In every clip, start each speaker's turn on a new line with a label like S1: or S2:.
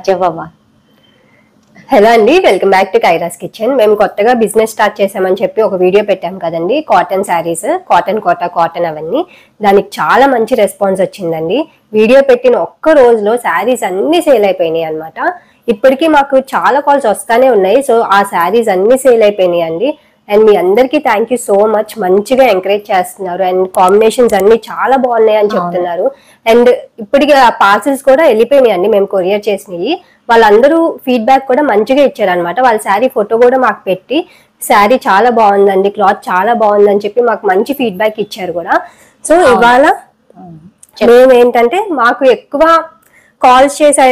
S1: చెప్పమ్మా.
S2: హలో అండి, welcome back to కైరాస్ kitchen. మేము కొత్తగా బిజినెస్ స్టార్ట్ చేసామని చెప్పి ఒక వీడియో పెట్టాం కదండి, cotton saris, cotton Kota cotton అవన్నీ. దానికి చాలా మంచి రెస్పాన్స్ వచ్చిందండి. వీడియో పెట్టిన ఒక్క రోజులో శారీస్ అన్ని సేల్ అయిపోయినాయి అనమాట. ఇప్పటికీ మాకు చాలా కాల్స్ వస్తానే ఉన్నాయి. సో ఆ శారీస్ అన్ని సేల్ అయిపోయినాయి అండి. అండ్ మీ అందరికీ థ్యాంక్ యూ సో మచ్. మంచిగా ఎంకరేజ్ చేస్తున్నారు అండ్ కాంబినేషన్స్ అన్ని చాలా బాగున్నాయి అని చెప్తున్నారు. అండ్ ఇప్పటికి ఆ పార్సిల్స్ కూడా వెళ్ళిపోయినాయి అండి, మేము కొరియర్ చేసినవి. వాళ్ళందరూ ఫీడ్బ్యాక్ కూడా మంచిగా ఇచ్చారనమాట. వాళ్ళ శారీ ఫోటో కూడా మాకు పెట్టి శారీ చాలా బాగుందండి, క్లాత్ చాలా బాగుందని చెప్పి మాకు మంచి ఫీడ్బ్యాక్ ఇచ్చారు కూడా. సో ఇవాళ మేము ఏంటంటే, మాకు ఎక్కువ కాల్స్ చేసే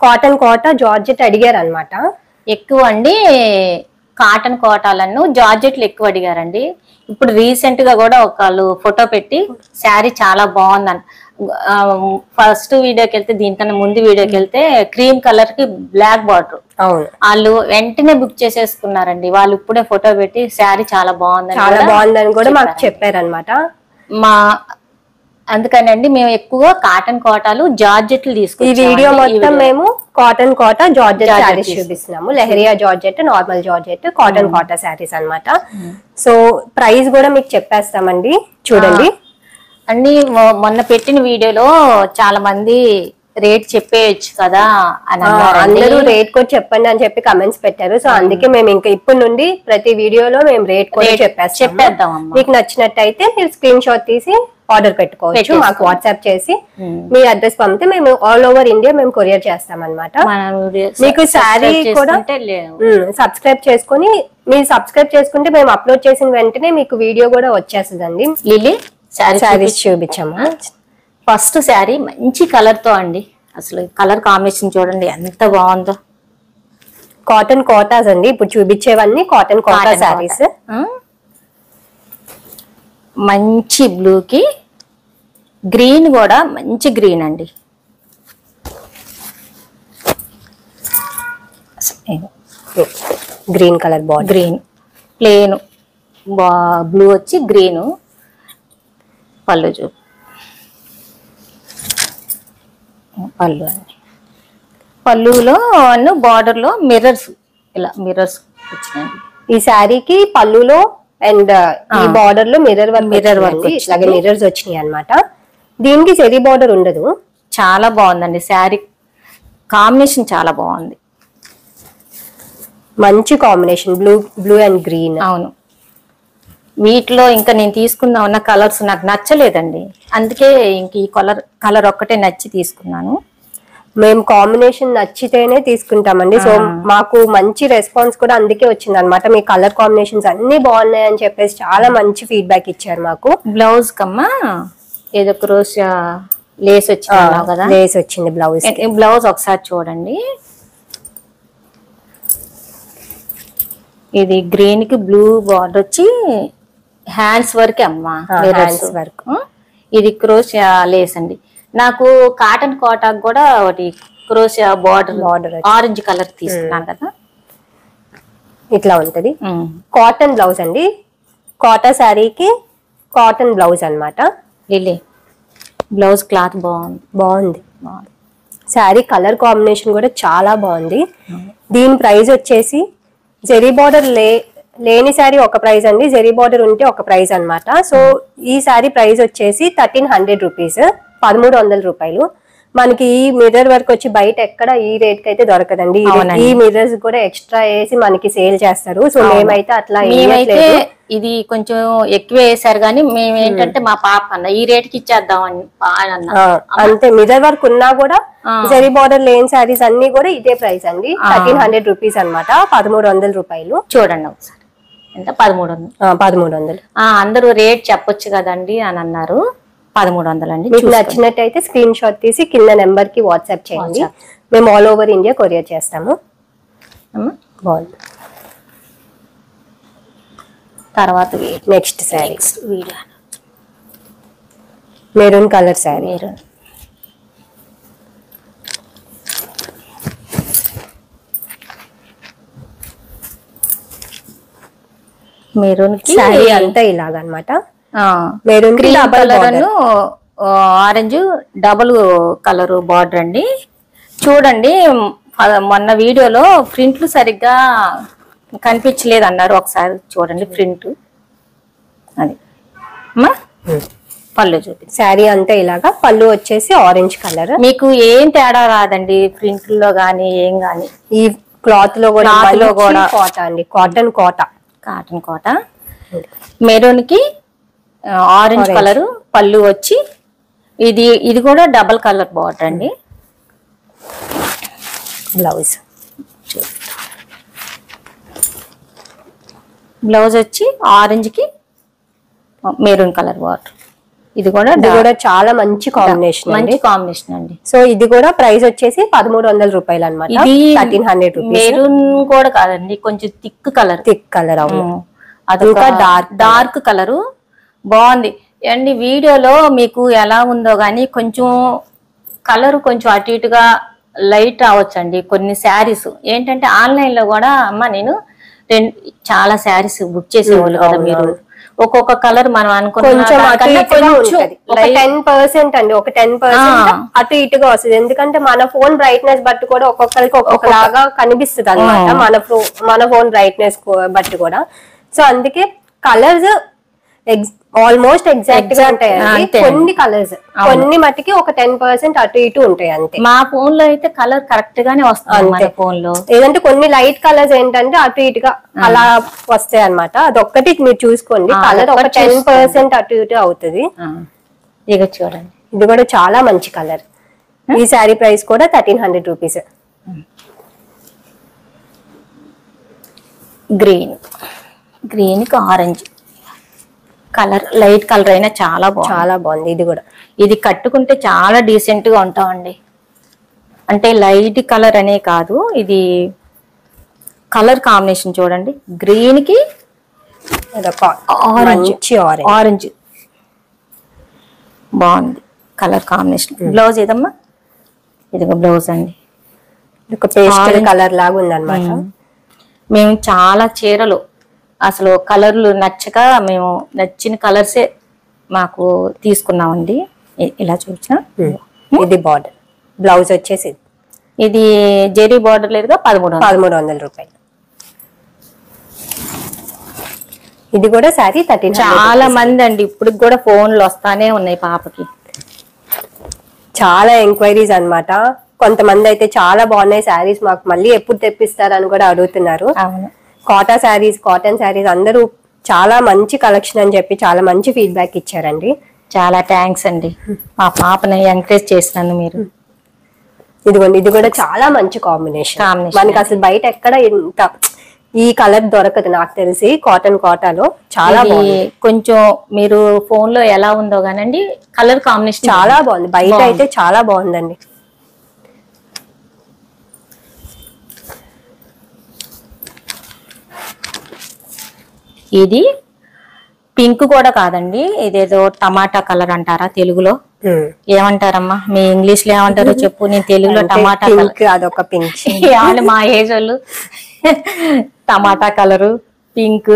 S2: కాటన్ కోటా జార్జెట్ అడిగారు అనమాట.
S1: ఎక్కువ అండి కాటన్ కోటాలను జార్జెట్లు ఎక్కువ అడిగారండి. ఇప్పుడు రీసెంట్ గా కూడా ఒకళ్ళు ఫోటో పెట్టి శారీ చాలా బాగుందని, ఫస్ట్ వీడియోకి వెళ్తే దీనికన్నా ముందు వీడియోకి వెళ్తే క్రీమ్ కలర్ కి బ్లాక్ బార్డర్, వాళ్ళు వెంటనే బుక్ చేసేసుకున్నారండి. వాళ్ళు ఇప్పుడే ఫోటో పెట్టి శారీ చాలా బాగుందని
S2: కూడా మాకు చెప్పారనమాట.
S1: మా అందుకనండి మేము ఎక్కువ కాటన్ కోటాలు జార్జెట్లు తీసుకున్నాం.
S2: ఈ వీడియో మొత్తం మేము కాటన్ కోటా జార్జెట్ శారీస్ చూపిస్తున్నాము. Lehariya georgette, normal georgette, cotton Kota saris అన్నమాట. సో ప్రైస్ కూడా మీకు చెప్పేస్తామండి, చూడండి.
S1: అన్ని మొన్న పెట్టిన వీడియోలో చాలా మంది రేట్ చెప్పేయచ్చు కదా అని
S2: అందరూ రేట్ కూడా చెప్పండి అని చెప్పి కమెంట్స్ పెట్టారు. సో అందుకే మేము ఇంకా ఇప్పటి నుండి ప్రతి వీడియోలో మేము రేట్ కూడా చెప్పేద్దాం. మీకు నచ్చినట్టయితే మీరు స్క్రీన్ షాట్ తీసి ఆర్డర్ పెట్టుకోవచ్చు. మాకు వాట్సాప్ చేసి మీ అడ్రస్ పంపితే మేము ఆల్ ఓవర్ ఇండియా మేము కొరియర్ చేస్తాం అనమాట. మీకు శారీ కూడా సబ్స్క్రైబ్ చేసుకుని, మీరు సబ్స్క్రైబ్ చేసుకుంటే మేము అప్లోడ్ చేసిన వెంటనే మీకు వీడియో కూడా వచ్చేస్తుందండి.
S1: లిల్లీ
S2: శారీస్ చూపించాము.
S1: ఫస్ట్ శారీ మంచి కలర్ తో అండి, అసలు కలర్ కాంబినేషన్ చూడండి ఎంత బాగుందో.
S2: కాటన్ కోటాస్ అండి, ఇప్పుడు చూపించేవన్నీ కాటన్ కోటా శారీస్.
S1: మంచి బ్లూకి గ్రీన్ కూడా మంచి గ్రీన్ అండి.
S2: Green colour border,
S1: green plain blue వచ్చి గ్రీన్. పళ్ళు పళ్ళు అండి, పళ్ళులో బార్డర్ లో మిర్రర్స్, ఇలా మిర్రర్స్ వచ్చినాయండి
S2: ఈ శారీకి. పళ్ళులో అండ్ ఈ బార్డర్ లో మిర్రర్ వర్క్ ఇలాగే మిర్రర్స్ వచ్చినాయి అనమాట. దీనికి జరీ బార్డర్ ఉండదు.
S1: చాలా బాగుందండి శారీ కాంబినేషన్, చాలా బాగుంది.
S2: మంచి కాంబినేషన్ బ్లూ అండ్ గ్రీన్.
S1: అవును, వీటిలో ఇంకా నేను తీసుకుందాం ఉన్న కలర్స్ నాకు నచ్చలేదండి, అందుకే ఇంక ఈ కలర్ ఒక్కటే నచ్చి తీసుకున్నాను.
S2: మేము కాంబినేషన్ నచ్చితేనే తీసుకుంటామండి. సో మాకు మంచి రెస్పాన్స్ కూడా అందుకే వచ్చింది అనమాట. మీ కలర్ కాంబినేషన్స్ అన్ని బాగున్నాయి అని చెప్పేసి చాలా మంచి ఫీడ్బ్యాక్ ఇచ్చారు మాకు.
S1: బ్లౌజ్ కమ్మా ఏదో క్రోష్ లేస్ వచ్చింది కదా,
S2: లేస్ వచ్చింది బ్లౌజ్.
S1: బ్లౌజ్ ఒకసారి చూడండి. ఇది గ్రీన్ కి బ్లూ బార్డర్ వచ్చి హ్యాండ్స్ వర్క్ అమ్మా, హ్యాండ్స్ వర్క్. ఇది క్రోషియా లేస్ అండి. నాకు కాటన్ కోటాకు కూడా ఒకటి క్రోషియా బార్డర్ ఆరెంజ్ కలర్ తీసుకున్నాను కదా,
S2: ఇట్లా ఉంటది. కాటన్ బ్లౌజ్ అండి, కోటా శారీకి కాటన్ బ్లౌజ్ అనమాట.
S1: లిల్లీ బ్లౌజ్ క్లాత్
S2: బాగుంది. శారీ కలర్ కాంబినేషన్ కూడా చాలా బాగుంది. దీని ప్రైస్ వచ్చేసి జెరీ బార్డర్ లేని శారీ ఒక ప్రైస్ అండి, జెరీ బార్డర్ ఉంటే ఒక ప్రైస్ అనమాట. సో ఈ శారీ ప్రైస్ వచ్చేసి 1300 రూపీస్, 1300 రూపాయలు. మనకి ఈ మిర్రర్ వర్క్ వచ్చి బయట ఎక్కడ ఈ రేట్ కి అయితే దొరకదండి. ఈ మిర్రర్స్ కూడా ఎక్స్ట్రా వేసి మనకి సేల్ చేస్తారు. సో మేమైతే అట్లా
S1: ఇది కొంచెం ఎక్కువ వేసారు కానీ మేము ఏంటంటే మా పాప అన్న ఈ రేట్ కి ఇచ్చేద్దాం అని
S2: అంతే. మిర్రర్ వర్క్ ఉన్నా కూడా జరీ బార్డర్ లేని శారీస్ అన్ని కూడా ఇదే ప్రైస్ అండి, 1300 రూపీస్ అనమాట, 1300 రూపాయలు.
S1: చూడండి ఒకసారి ఎంత,
S2: 1300.
S1: అందరూ రేట్ చెప్పొచ్చు కదండి అని అన్నారు. 1300 అండి.
S2: మీకు నచ్చినట్టయితే స్క్రీన్ షాట్ తీసి కింద నెంబర్ కి వాట్సాప్ చేయండి. మేము ఆల్ ఓవర్ ఇండియా కొరియర్ చేస్తాము. బాగుంది.
S1: తర్వాత
S2: next sari maroon colour sari.
S1: Maroon
S2: sari అంతా ఇలాగనమాట.
S1: Maroon colour orange double colour border అండి. చూడండి మొన్న వీడియోలో ప్రింట్లు సరిగ్గా కనిపించలేదు అన్నారు, ఒకసారి చూడండి ప్రింట్ అది అమ్మా. పళ్ళు చూపి.
S2: శారీ అంతా ఇలాగా, పళ్ళు వచ్చేసి ఆరెంజ్ కలర్.
S1: మీకు ఏం తేడా రాదండి ప్రింట్ లో గానీ ఏం గానీ.
S2: ఈ క్లాత్ లో కూడా కోట అండి, కాటన్ కోట.
S1: కాటన్ కోట. మెరూన్ కి ఆరెంజ్ కలర్ పళ్ళు వచ్చి, ఇది కూడా డబల్ కలర్ బార్డర్ అండి. బ్లౌజ్ వచ్చి ఆరెంజ్ కి మెరూన్ కలర్ బార్డర్. ఇది కూడా
S2: చాలా మంచి కాంబినేషన్,
S1: మంచి కాంబినేషన్ అండి.
S2: సో ఇది కూడా ప్రైస్ వచ్చేసి 1300 రూపాయలు అనమాట.
S1: ఇది
S2: 1300 రూపీస్.
S1: మెరూన్ కూడా కాదండి, కొంచెం థిక్ కలర్. అదొక డార్క్ కలరు బాగుంది అండి. వీడియోలో మీకు ఎలా ఉందో గానీ కొంచెం కలర్ కొంచెం అటు ఇటుగా లైట్ అవచ్చండి. కొన్ని శారీస్ ఏంటంటే ఆన్లైన్ లో కూడా అమ్మ నేను చాలా శారీస్ బుక్ చేసేవాళ్ళు కదా మీరు, ఒక్కొక్క కలర్ మనం అనుకున్న
S2: 10% అండి, ఒక 10% అటు ఇటుగా వస్తుంది. ఎందుకంటే మన ఫోన్ బ్రైట్నెస్ బట్టి కూడా ఒక్కొక్కరికి ఒక్కొక్కలాగా కనిపిస్తుంది అనమాట, మన ఫోన్ బ్రైట్నెస్ బట్టి కూడా. సో అందుకే కలర్స్ ఆల్మోస్ట్ ఎగ్జాక్ట్ గా ఉంటాయి. కొన్ని కలర్స్ కొన్ని మట్టికి ఒక 10% అటు ఇటు ఉంటాయి అంతే.
S1: మా ఫోన్ లో అయితే కలర్ కరెక్ట్ గానే వస్తుంది ఫోన్ లో.
S2: ఏదంటే కొన్ని లైట్ కలర్స్ ఏంటంటే అటు ఇటుగా అలా వస్తాయి అనమాట. అదొక్కటి మీరు చూసుకోండి, కలర్ ఒక 10% అటు ఇటు అవుతుంది.
S1: ఇక చూడండి,
S2: ఇది కూడా చాలా మంచి కలర్. ఈ శారీ ప్రైస్ కూడా 1300 రూపీస్.
S1: గ్రీన్ కి ఆరెంజ్ కలర్, లైట్ కలర్ అయినా చాలా
S2: బాగుంది.
S1: ఇది కట్టుకుంటే చాలా డీసెంట్ గా ఉంటామండి. అంటే లైట్ కలర్ అనే కాదు, ఇది కలర్ కాంబినేషన్ చూడండి. గ్రీన్ కి ఆరెంజ్ బాగుంది కలర్ కాంబినేషన్. బ్లౌజ్ ఏదమ్మా? ఇదిగో బ్లౌజ్ అండి,
S2: పేస్టల్ కలర్ లాగా ఉంది అనమాట.
S1: మేము చాలా చీరలు అసలు కలర్లు నచ్చక మేము నచ్చిన కలర్సే మాకు తీసుకున్నామండి. ఇలా చూసా.
S2: ఇది బార్డర్, బ్లౌజ్ వచ్చేసి
S1: ఇది జెరీ బార్డర్ లేదుగా
S2: 1300 రూపాయలు. ఇది కూడా శారీ 1300.
S1: చాలా మంది అండి ఇప్పుడు కూడా ఫోన్లు వస్తానే ఉన్నాయి పాపకి,
S2: చాలా ఎంక్వైరీస్ అన్నమాట. కొంతమంది అయితే చాలా బాగున్నాయి శారీస్, మాకు మళ్ళీ ఎప్పుడు తెప్పిస్తారని కూడా అడుగుతున్నారు.
S1: అవును,
S2: కాటన్ శారీస్ అందరూ చాలా మంచి కలెక్షన్ అని చెప్పి చాలా మంచి ఫీడ్బ్యాక్ ఇచ్చారండి.
S1: చాలా థ్యాంక్స్ అండి, మా పాపని ఎంకరేజ్ చేసినాను మీరు.
S2: ఇదిగోండి, ఇది కూడా చాలా మంచి కాంబినేషన్. మనకి అసలు బయట ఎక్కడ ఇంత ఈ కలర్ దొరకదు నాకు తెలిసి. కాటన్ కోటాలో చాలా బాగుంది.
S1: కొంచెం మీరు ఫోన్ లో ఎలా ఉందో గానండి కలర్ కాంబినేషన్
S2: చాలా బాగుంది. బయట అయితే చాలా బాగుందండి.
S1: ఇది పింక్ కూడా కాదండి, ఇదేదో టమాటా కలర్ అంటారా తెలుగులో? ఏమంటారమ్మా మీ ఇంగ్లీష్ లో ఏమంటారో చెప్పు, నేను తెలుగులో టమాటా కలర్.
S2: అదొక పింక్.
S1: మా ఏజ్ వాళ్ళు టమాటా కలరు పింక్.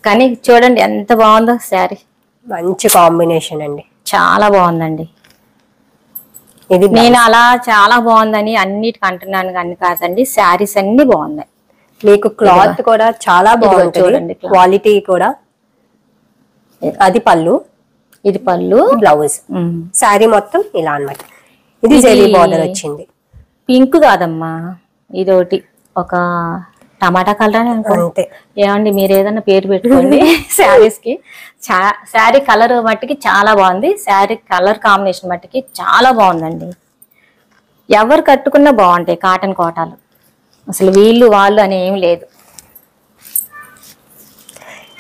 S1: కానీ చూడండి ఎంత బాగుందో శారీ,
S2: మంచి కాంబినేషన్ అండి,
S1: చాలా బాగుందండి.
S2: ఇది
S1: నేను అలా చాలా బాగుందని అన్నిటికి అంటున్నాను కానీ కాదండి, శారీస్ అన్ని బాగున్నాయి.
S2: మీకు క్లాత్ కూడా చాలా బాగుంటుంది, క్వాలిటీ కూడా. అది పళ్ళు,
S1: ఇది పళ్ళు,
S2: బ్లౌజ్. శారీ మొత్తం ఇలా అన్నమాట. ఇది జెరీ బార్డర్ వచ్చింది.
S1: పింక్ కాదమ్మా, ఇది ఒకటి ఒక టమాటా కలర్ అని అనుకుంటే. ఏమండి మీరు ఏదైనా పేరు పెట్టుకోండి శారీస్ కి. శారీ కలర్ మట్టికి చాలా బాగుంది, శారీ కలర్ కాంబినేషన్ మట్టికి చాలా బాగుందండి. ఎవరు కట్టుకున్నా బాగుంటాయి కాటన్ కోటాలు, అసలు వీళ్ళు వాళ్ళు అని ఏం లేదు.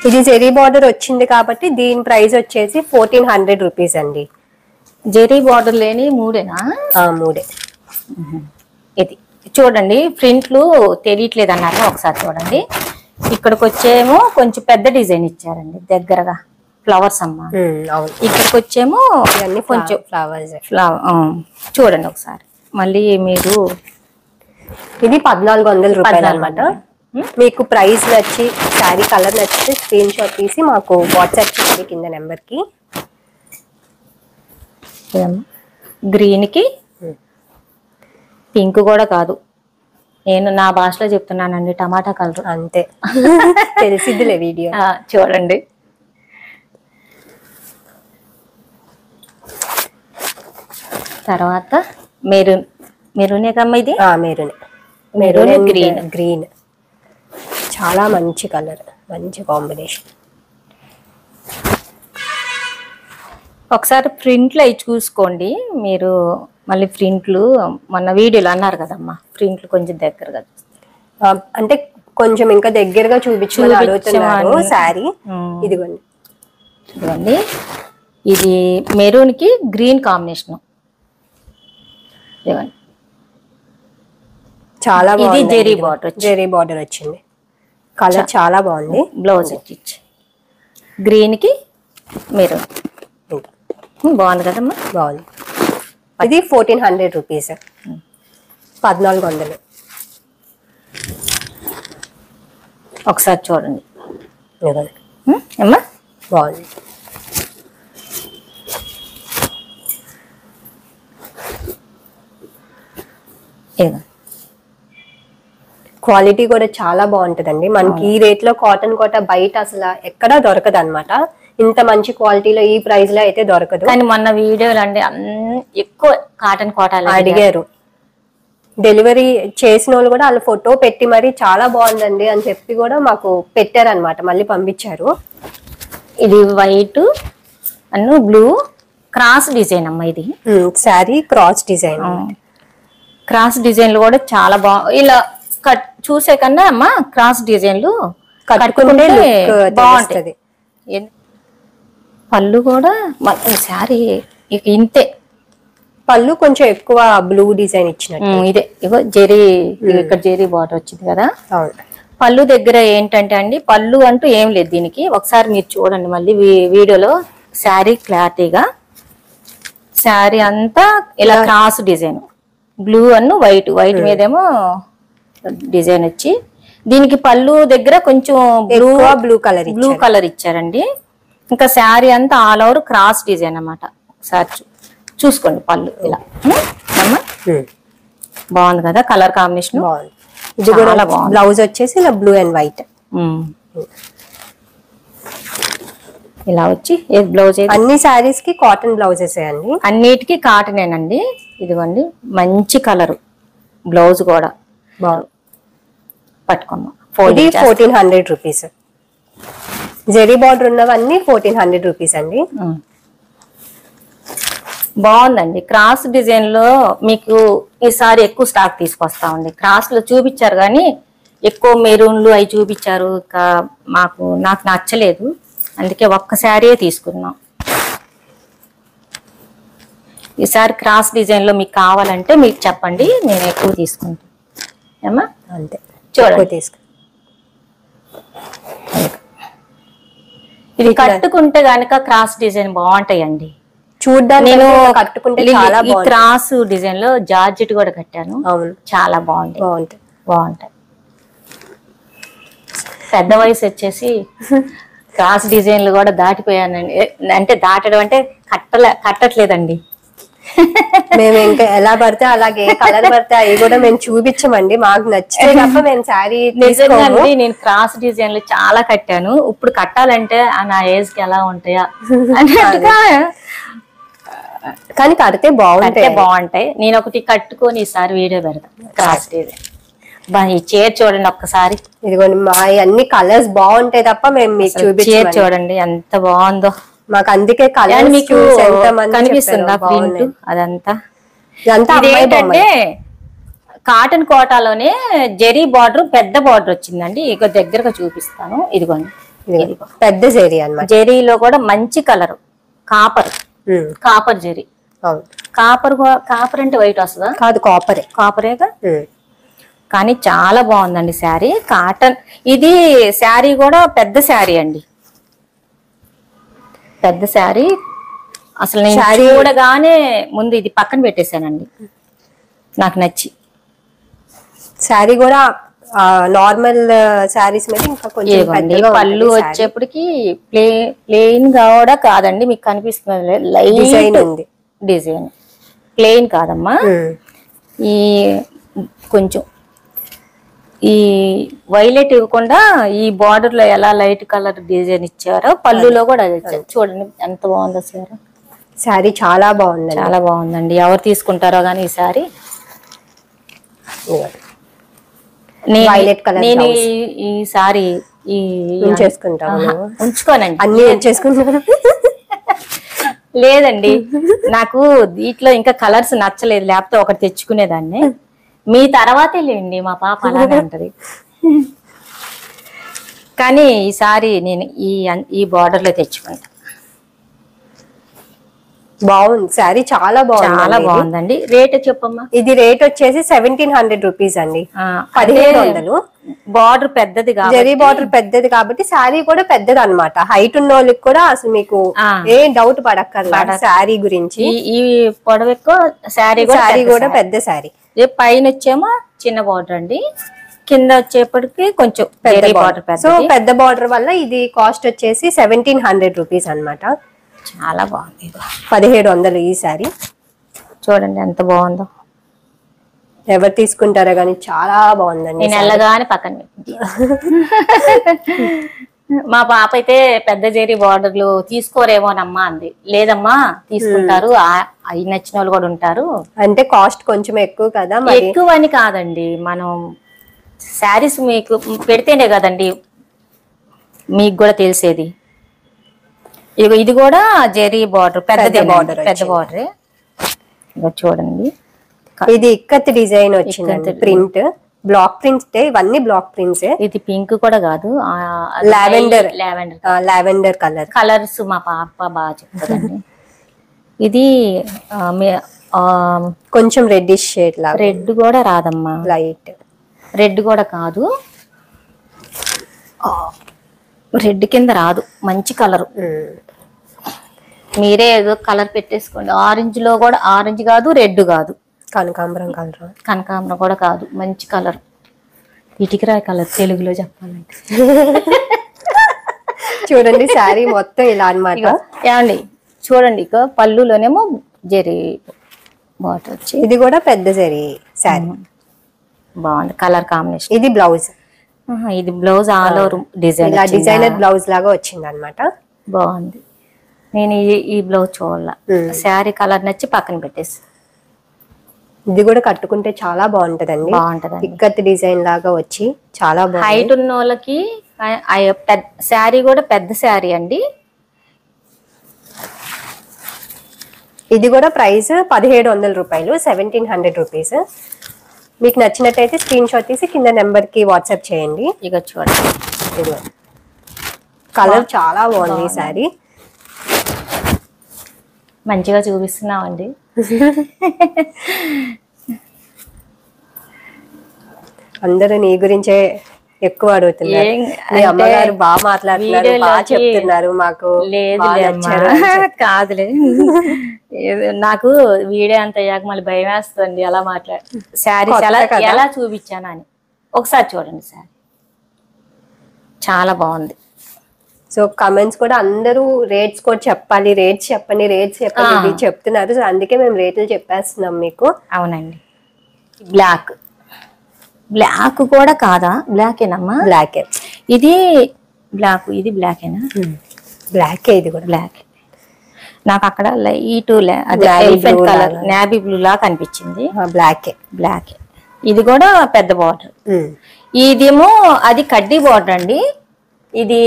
S2: ఇది జెరీ బార్డర్ వచ్చింది కాబట్టి దీని ప్రైస్ వచ్చేసి 1400 రూపీస్ అండి.
S1: జెరీ బార్డర్ లేని మూడేనా?
S2: మూడే.
S1: ఇది చూడండి, ప్రింట్లు తెలియట్లేదు అన్నారు, ఒకసారి చూడండి. ఇక్కడికి వచ్చేమో కొంచెం పెద్ద డిజైన్ ఇచ్చారండి, దగ్గరగా ఫ్లవర్స్ అమ్మ. ఇక్కడికి వచ్చేమో కొంచెం
S2: ఫ్లవర్స్.
S1: చూడండి ఒకసారి మళ్ళీ మీరు.
S2: ఇది 1400 రూపాయలు అనమాట. మీకు ప్రైస్ నచ్చి శారీ కలర్ నచ్చితే స్క్రీన్ షాట్ తీసి మాకు వాట్సాప్ చేయండి కింద నెంబర్ కి.
S1: గ్రీన్ కి పింక్ కూడా కాదు, నేను నా భాషలో చెప్తున్నానండి, టమాటా కలర్.
S2: అంతే తెలిసిద్దిలే వీడియో.
S1: చూడండి. తర్వాత మెరూన్. మెరూనే కమ్మ ఇది.
S2: మెరూన్ గ్రీన్ చాలా మంచి కలర్, మంచి కాంబినేషన్.
S1: ఒకసారి ప్రింట్లు అవి చూసుకోండి మీరు. మళ్ళీ ప్రింట్లు మొన్న వీడియోలో అన్నారు కదమ్మా, ప్రింట్లు కొంచెం దగ్గరగా
S2: అంటే కొంచెం ఇంకా దగ్గరగా చూపించుకున్నారు శారీ.
S1: ఇదిగోండి, ఇది మెరూన్ కి గ్రీన్ కాంబినేషన్.
S2: చాలా
S1: ఇది
S2: జెరీ బార్డర్ వచ్చింది. కలర్ చాలా బాగుంది.
S1: బ్లౌజ్ ఇచ్చి గ్రీన్ కి మెరూన్ బాగుంది కదమ్మా.
S2: బాగుంది. ఇది 1400 రూపీస్, 1400.
S1: ఒకసారి చూడండి
S2: అమ్మా, బాగుంది. క్వాలిటీ కూడా చాలా బాగుంటదండి. మనకి ఈ రేట్ లో కాటన్ కోట బయట అసలు ఎక్కడా దొరకదు అనమాట. ఇంత మంచి క్వాలిటీలో ఈ ప్రైస్ లో అయితే దొరకదు.
S1: కానీ మొన్న వీడియోలు అండి ఎక్కువ కాటన్ కోటాలు
S2: అడిగారు. డెలివరీ చేసిన వాళ్ళు కూడా వాళ్ళ ఫోటో పెట్టి మరి చాలా బాగుందండి అని చెప్పి కూడా మాకు పెట్టారనమాట, మళ్ళీ పంపించారు.
S1: ఇది వైట్ అన్ను బ్లూ క్రాస్ డిజైన్ అమ్మా. ఇది
S2: శారీ క్రాస్ డిజైన్.
S1: క్రాస్ డిజైన్లు కూడా చాలా ఇలా చూసే కన్నా అమ్మా క్రాస్ డిజైన్లు కట్టుకుంటే బాగుంటది. పళ్ళు కూడా శారీ ఇక ఇంతే.
S2: పళ్ళు కొంచెం ఎక్కువ బ్లూ డిజైన్ ఇచ్చినట్టు.
S1: ఇదే ఇగో జెరీ, ఇక్కడ జెరీ బార్డర్ వచ్చింది కదా. పళ్ళు దగ్గర ఏంటంటే అండి, పళ్ళు అంటూ ఏం లేదు దీనికి. ఒకసారి మీరు చూడండి మళ్ళీ వీడియోలో శారీ క్లారిటీగా. శారీ అంతా ఇలా క్రాస్ డిజైన్, బ్లూ అన్ను వైట్, వైట్ మీదేమో డిజైన్ వచ్చి, దీనికి పళ్ళు దగ్గర కొంచెం బ్లూ కలర్ ఇచ్చారండి. ఇంకా శారీ అంతా ఆల్ ఓవర్ క్రాస్ డిజైన్ అన్నమాట. ఒకసారి చూసుకోండి పళ్ళు ఇలా. బాగుంది కదా కలర్ కాంబినేషన్.
S2: ఇది కూడా బ్లౌజ్ వచ్చేసి ఇలా బ్లూ అండ్ వైట్
S1: ఇలా వచ్చి బ్లౌజ్.
S2: అన్ని శారీస్ కి కాటన్ బ్లౌజెస్ అండి,
S1: అన్నిటికీ కాటనేనండి. ఇదిగోండి మంచి కలర్. బ్లౌజ్ కూడా బాగుంది. పట్టుకున్నాం.
S2: 1400 రూపీస్. జెరీ బార్డర్ ఉన్నవన్నీ 1400 రూపీస్ అండి.
S1: బాగుందండి. క్రాస్ డిజైన్ లో మీకు ఈసారి ఎక్కువ స్టాక్ తీసుకొస్తామండి. క్రాస్ లో చూపించారు కానీ ఎక్కువ మెరూన్లు అవి చూపించారు, నాకు నచ్చలేదు, అందుకే ఒక్క శారీ తీసుకున్నాం. ఈసారి క్రాస్ డిజైన్ లో మీకు కావాలంటే మీకు చెప్పండి, నేను ఎక్కువ తీసుకుంటాను. ఏమా
S2: అంతే
S1: చూడండి. ఇది కట్టుకుంటే గనక క్రాస్ డిజైన్ బాగుంటాయండి
S2: చూడ్డానికి. నేను కట్టుకుంటే
S1: ఈ క్రాస్ డిజైన్ లో జార్జెట్ కూడా కట్టాను. చాలా బాగుంటాయి. పెద్ద వయసు వచ్చేసి క్రాస్ డిజైన్లు కూడా దాటిపోయానండి. అంటే దాటడం అంటే కట్టట్లేదండి.
S2: మేము ఇంకా ఎలా పడితే అలాగే కలర్ పడితే అవి కూడా మేము చూపించమండి, మాకు నచ్చితే తప్ప మేము శారీ.
S1: నిజంగా నేను క్రాస్ డిజైన్లు చాలా కట్టాను. ఇప్పుడు కట్టాలంటే నా ఏజ్ కి ఎలా ఉంటాయా అన్నట్టుగా,
S2: కానీ కడితే
S1: బాగుంటాయి. నేను ఒకటి కట్టుకొని ఈసారి వీడియో పెడతాను క్రాస్ డిజైన్. ఈ చీర చూడండి ఒక్కసారి.
S2: ఇదిగోండి మా అన్ని కలర్స్ బాగుంటాయి తప్ప మేము మీకు
S1: చీర చూడండి ఎంత బాగుందో.
S2: మాకు అందుకే కలర్
S1: మీకు కనిపిస్తుందా ప్రింట్ అదంతా. ఏంటంటే కాటన్ కోటాలోనే జెరీ బార్డర్, పెద్ద బార్డర్ వచ్చిందండి. ఇక దగ్గరగా చూపిస్తాను. ఇదిగోండి
S2: పెద్ద జెరీ అన్నమాట.
S1: జెరీలో కూడా మంచి కలర్ కాపర్ జెరీ. కాపర్ అంటే వైట్ వస్తుందా?
S2: కాదు,
S1: కాపరేగా. కానీ చాలా బాగుందండి శారీ. కాటన్ ఇది శారీ కూడా పెద్ద శారీ అండి, పెద్ద శారీ. అసలు నేను చూడగానే ముందు ఇది పక్కన పెట్టేశానండి, నాకు నచ్చి.
S2: శారీ కూడా నార్మల్ శారీస్ మీద ఇంకా కొంచెం
S1: పళ్ళు వచ్చేప్పటికి ప్లెయిన్ కూడా కాదండి, మీకు కనిపిస్తుంది లైట్ డిజైన్, ప్లెయిన్ కాదమ్మా. ఈ కొంచెం ఈ వైలెట్ ఇవ్వకుండా ఈ బార్డర్ లో ఎలా లైట్ కలర్ డిజైన్ ఇచ్చారో పళ్ళులో కూడా అది ఇచ్చారు. చూడండి ఎంత బాగుందో సార్.
S2: శారీ చాలా బాగుంది,
S1: చాలా బాగుందండి. ఎవరు తీసుకుంటారో కానీ ఈ సారీ.
S2: వైలెట్ కలర్
S1: నేను ఈ సారీ
S2: ఉంచేసుకుంటాను.
S1: ఉంచుకోనండి,
S2: అన్ని ఉంచేసుకుంటాను.
S1: లేదండి నాకు దీంట్లో ఇంకా కలర్స్ నచ్చలేదు, లేకపోతే ఒకటి తెచ్చుకునేదాన్ని. మీ తర్వాతే లేండి, మా పాప అలానే అంటది. కానీ ఈసారి నేను ఈ బార్డర్ లో తెచ్చుకుంటా.
S2: బాగుంది శారీ, చాలా బాగుంది,
S1: చాలా బాగుందండి. రేట్ చెప్పమ్మా.
S2: ఇది రేట్ వచ్చేసి 1700 రూపీస్ అండి, 1700.
S1: బార్డర్ పెద్దది,
S2: జరీ బార్డర్ పెద్దది కాబట్టి శారీ కూడా పెద్దది అన్నమాట. హైట్ ఉన్న వాళ్ళకి కూడా అసలు మీకు ఏ డౌట్ పడక్కర్లేదు శారీ గురించి.
S1: ఈ పొడవు ఎక్కువ, శారీ
S2: కూడా పెద్ద శారీ.
S1: పైన వచ్చేమో చిన్న బార్డర్ అండి, కింద వచ్చేప్పటికి కొంచెం పెద్ద బార్డర్.
S2: సో పెద్ద బార్డర్ వల్ల ఇది కాస్ట్ వచ్చేసి 1700 రూపీస్ అన్నమాట.
S1: చాలా బాగుంది.
S2: 1700 ఈ శారీ.
S1: చూడండి ఎంత బాగుందో.
S2: ఎవరు తీసుకుంటారో కానీ చాలా బాగుందండి.
S1: నేను వెళ్ళగానే పక్కన పెట్టి మా పాప అయితే పెద్ద జరీ బార్డర్లు తీసుకోరేమోనమ్మా అంది. లేదమ్మా తీసుకుంటారు, అవి నచ్చిన వాళ్ళు కూడా ఉంటారు.
S2: అంటే కాస్ట్ కొంచెం ఎక్కువ కదా.
S1: ఎక్కువ అని కాదండి, మనం శారీస్ మీకు పెడితేనే కదండి మీకు కూడా తెలిసేది. ఇది కూడా జరీ బార్డర్, పెద్ద బార్డర్, పెద్ద బార్డరే. చూడండి
S2: ఇది ఇక్కత్ డిజైన్ వచ్చిందండి, ప్రింట్ బ్లాక్ ప్రింట్స్. ఇవన్నీ బ్లాక్ ప్రింట్స్.
S1: ఇది పింక్ కూడా కాదు,
S2: లావెండర్
S1: కలర్స్ మా పాప బాగా చెప్తుందండి. ఇది
S2: కొంచెం రెడ్డిష్ షేడ్ లాగా.
S1: రెడ్ కూడా రాదమ్మా,
S2: లైట్
S1: రెడ్ కూడా కాదు, రెడ్ కింద రాదు, మంచి కలర్. మీరే ఏదో కలర్ పెట్టేసుకోండి. ఆరెంజ్ లో కూడా ఆరెంజ్ కాదు, రెడ్ కాదు,
S2: కనకాంబరం కలర్.
S1: కనకాంబరం కూడా కాదు, మంచి కలర్. ఇటుకరాయి కలర్ తెలుగులో చెప్పాలంటే.
S2: చూడండి శారీ మొత్తం ఇలా అన్నమాట.
S1: ఏమండి చూడండి, ఇక పళ్ళులోనేమో జరీ బార్డర్ వచ్చి,
S2: ఇది కూడా పెద్ద జరీ శారీ.
S1: బాగుంది కలర్ కాంబినేషన్.
S2: ఇది బ్లౌజ్.
S1: ఇది blouse all over design,
S2: designer blouse లాగా వచ్చింది అన్నమాట.
S1: బాగుంది. నేను ఈ బ్లౌజ్ చూడాల, శారీ కలర్ నచ్చి పక్కన పెట్టేసి.
S2: ఇది కూడా కట్టుకుంటే చాలా బాగుంటదండి,
S1: బాగుంటదండి.
S2: ఇక్కత్ డిజైన్ లాగా వచ్చి చాలా బాగుంది.
S1: హైట్ ఉన్న వాళ్ళకి శారీ కూడా పెద్ద శారీ అండి.
S2: ఇది కూడా ప్రైస్ 1700 రూపాయలు, 1700 రూపీస్. మీకు నచ్చినట్టయితే స్క్రీన్ షాట్ తీసి కింద నెంబర్ కి వాట్సాప్ చేయండి.
S1: ఇక చూడండి,
S2: కలర్ చాలా బాగుంది ఈ శారీ.
S1: మంచిగా చూపిస్తున్నామండి.
S2: అందరూ నీ గురించే ఎక్కువ అడుగుతున్నారు. మీ అమ్మగారు బాగా మాట్లాడుతున్నారు, బాగా చెప్తున్నారు మాకు.
S1: కాదులే, నాకు వీడియో అంత అయ్యాక మళ్ళీ భయం వేస్తుంది అలా మాట్లాడు. శారీస్ ఎలా చూపించాను అని ఒకసారి చూడండి. శారీ చాలా బాగుంది.
S2: సో కమెంట్స్ కూడా అందరూ రేట్స్ కూడా చెప్పాలి, రేట్స్ చెప్పండి, రేట్స్ చెప్పండి చెప్తున్నారు. సో అందుకే మేము రేట్లు చెప్పేస్తున్నాం మీకు.
S1: అవునండి. బ్లాక్ కూడా కాదా? బ్లాకేనమ్మా,
S2: బ్లాకే.
S1: ఇది బ్లాక్, ఇది బ్లాకేనా?
S2: బ్లాకే, ఇది కూడా
S1: బ్లాక్. నాకు అక్కడ light elephant colour navy blue లా కనిపించింది. బ్లాక్. ఇది కూడా పెద్ద బార్డర్. ఇదేమో అది కడ్డీ బార్డర్ అండి. ఇది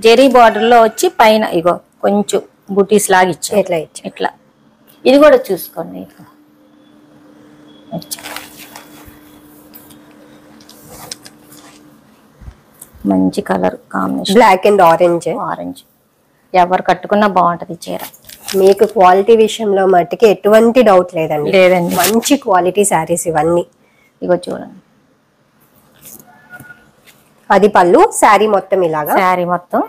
S1: జెరీ బార్డర్ లో వచ్చి పైన ఇగో కొంచెం బుటీస్ లాగా ఇచ్చా, ఇట్లా. ఇది కూడా చూసుకోండి, మంచి colour combination,
S2: black and orange.
S1: ఎవరు కట్టుకున్నా బాగుంటది చీర.
S2: మీకు క్వాలిటీ విషయంలో మట్టికి ఎటువంటి డౌట్ లేదండి. మంచి క్వాలిటీ శారీస్ ఇవన్నీ.
S1: ఇగో చూడండి,
S2: అది పళ్ళు. శారీ మొత్తం ఇలాగా,
S1: శారీ మొత్తం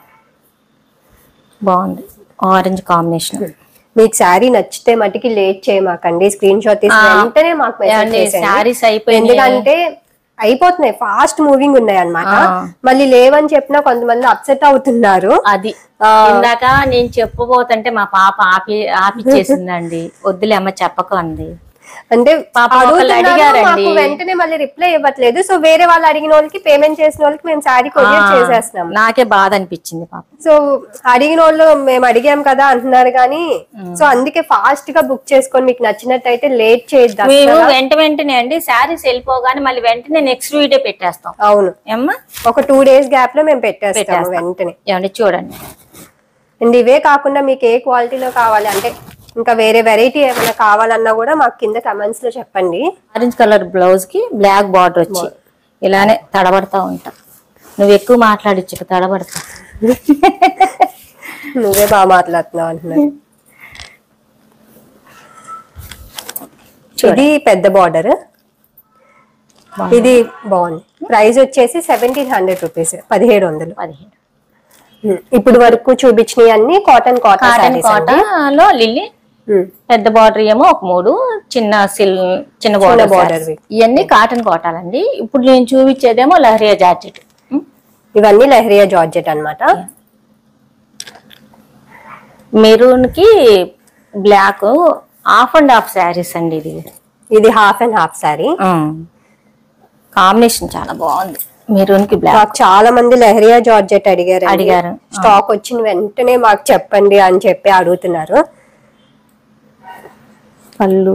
S1: బాగుంది, ఆరెంజ్ కాంబినేషన్.
S2: మీకు శారీ నచ్చితే మట్టికి లేట్ చేయమాకండి, స్క్రీన్ షాట్ తీసి వెంటనే మాకు మెసేజ్ చేయండి. ఎందుకంటే అయిపోతున్నాయి, ఫాస్ట్ మూవింగ్ ఉన్నాయి అన్నమాట. మళ్ళీ లేవని చెప్పినా కొంతమంది అప్సెట్ అవుతున్నారు.
S1: అది ఇందాక నేను చెప్పబోతుంటే మా పాప ఆపిచ్చేసిందండి. వద్దులే అమ్మ చెప్పకు అంది.
S2: అంటే
S1: ఒకళ్ళు అడిగారండి.
S2: వెంటనే మళ్ళీ రిప్లై ఇవ్వట్లేదు. సో వేరే వాళ్ళు అడిగిన వాళ్ళకి, పేమెంట్ చేసిన వాళ్ళకి మేము శారీ కొరియర్ చేసేస్తున్నాం.
S1: నాకే బాధ అనిపించింది పాప.
S2: సో అడిగిన వాళ్ళు మేము అడిగాం కదా అంటున్నారు కానీ, సో అందుకే ఫాస్ట్ గా బుక్ చేసుకొని మీకు నచ్చినట్టయితే లేట్ చేయొద్దు.
S1: మేము వెంటనే అండి శారీస్ వెళ్ళిపోగానే మళ్ళీ వెంటనే నెక్స్ట్ వీడియో పెట్టేస్తాం.
S2: అవును,
S1: ఏమ్మా
S2: ఒక 2 days గ్యాప్ లో మేము పెట్టేస్తాము వెంటనే.
S1: ఏమండి చూడండి.
S2: అండ్ ఇవే కాకుండా మీకు ఏ క్వాలిటీలో కావాలి అంటే ఇంకా వేరే వెరైటీ ఏమైనా కావాలన్నా కూడా మాకు కింద కమెంట్స్ లో చెప్పండి.
S1: ఆరెంజ్ కలర్ బ్లౌజ్ కి బ్లాక్ బార్డర్ వచ్చి ఇలానే తడబడతా ఉంటా. నువ్వు ఎక్కువ మాట్లాడిచ్చు తడబడతా.
S2: నువ్వే బాగా మాట్లాడుతున్నావు అంటున్నారు. ఇది పెద్ద బార్డర్, ఇది బాగుంది. ప్రైస్ వచ్చేసి 1700 రూపీస్, 1700. ఇప్పుడు వరకు చూపించినవి అన్ని కాటన్
S1: లో లిల్లీ పెద్ద బార్డర్ ఏమో ఒక 3, చిన్న బార్డర్ ఇవన్నీ కాటన్ కోటాలండి. ఇప్పుడు నేను చూపించేదేమో లహరియా జార్జెట్.
S2: ఇవన్నీ లహరియా జార్జెట్ అన్నమాట.
S1: మెరూన్ కి black half and half saris అండి.
S2: ఇది half and half sari.
S1: Combination చాలా బాగుంది. మెరూన్ కి బ్లాక్.
S2: చాలా మంది లహరియా జార్జెట్ అడిగారు. స్టాక్ వచ్చిన వెంటనే మాకు చెప్పండి అని చెప్పి అడుగుతున్నారు.
S1: పళ్ళు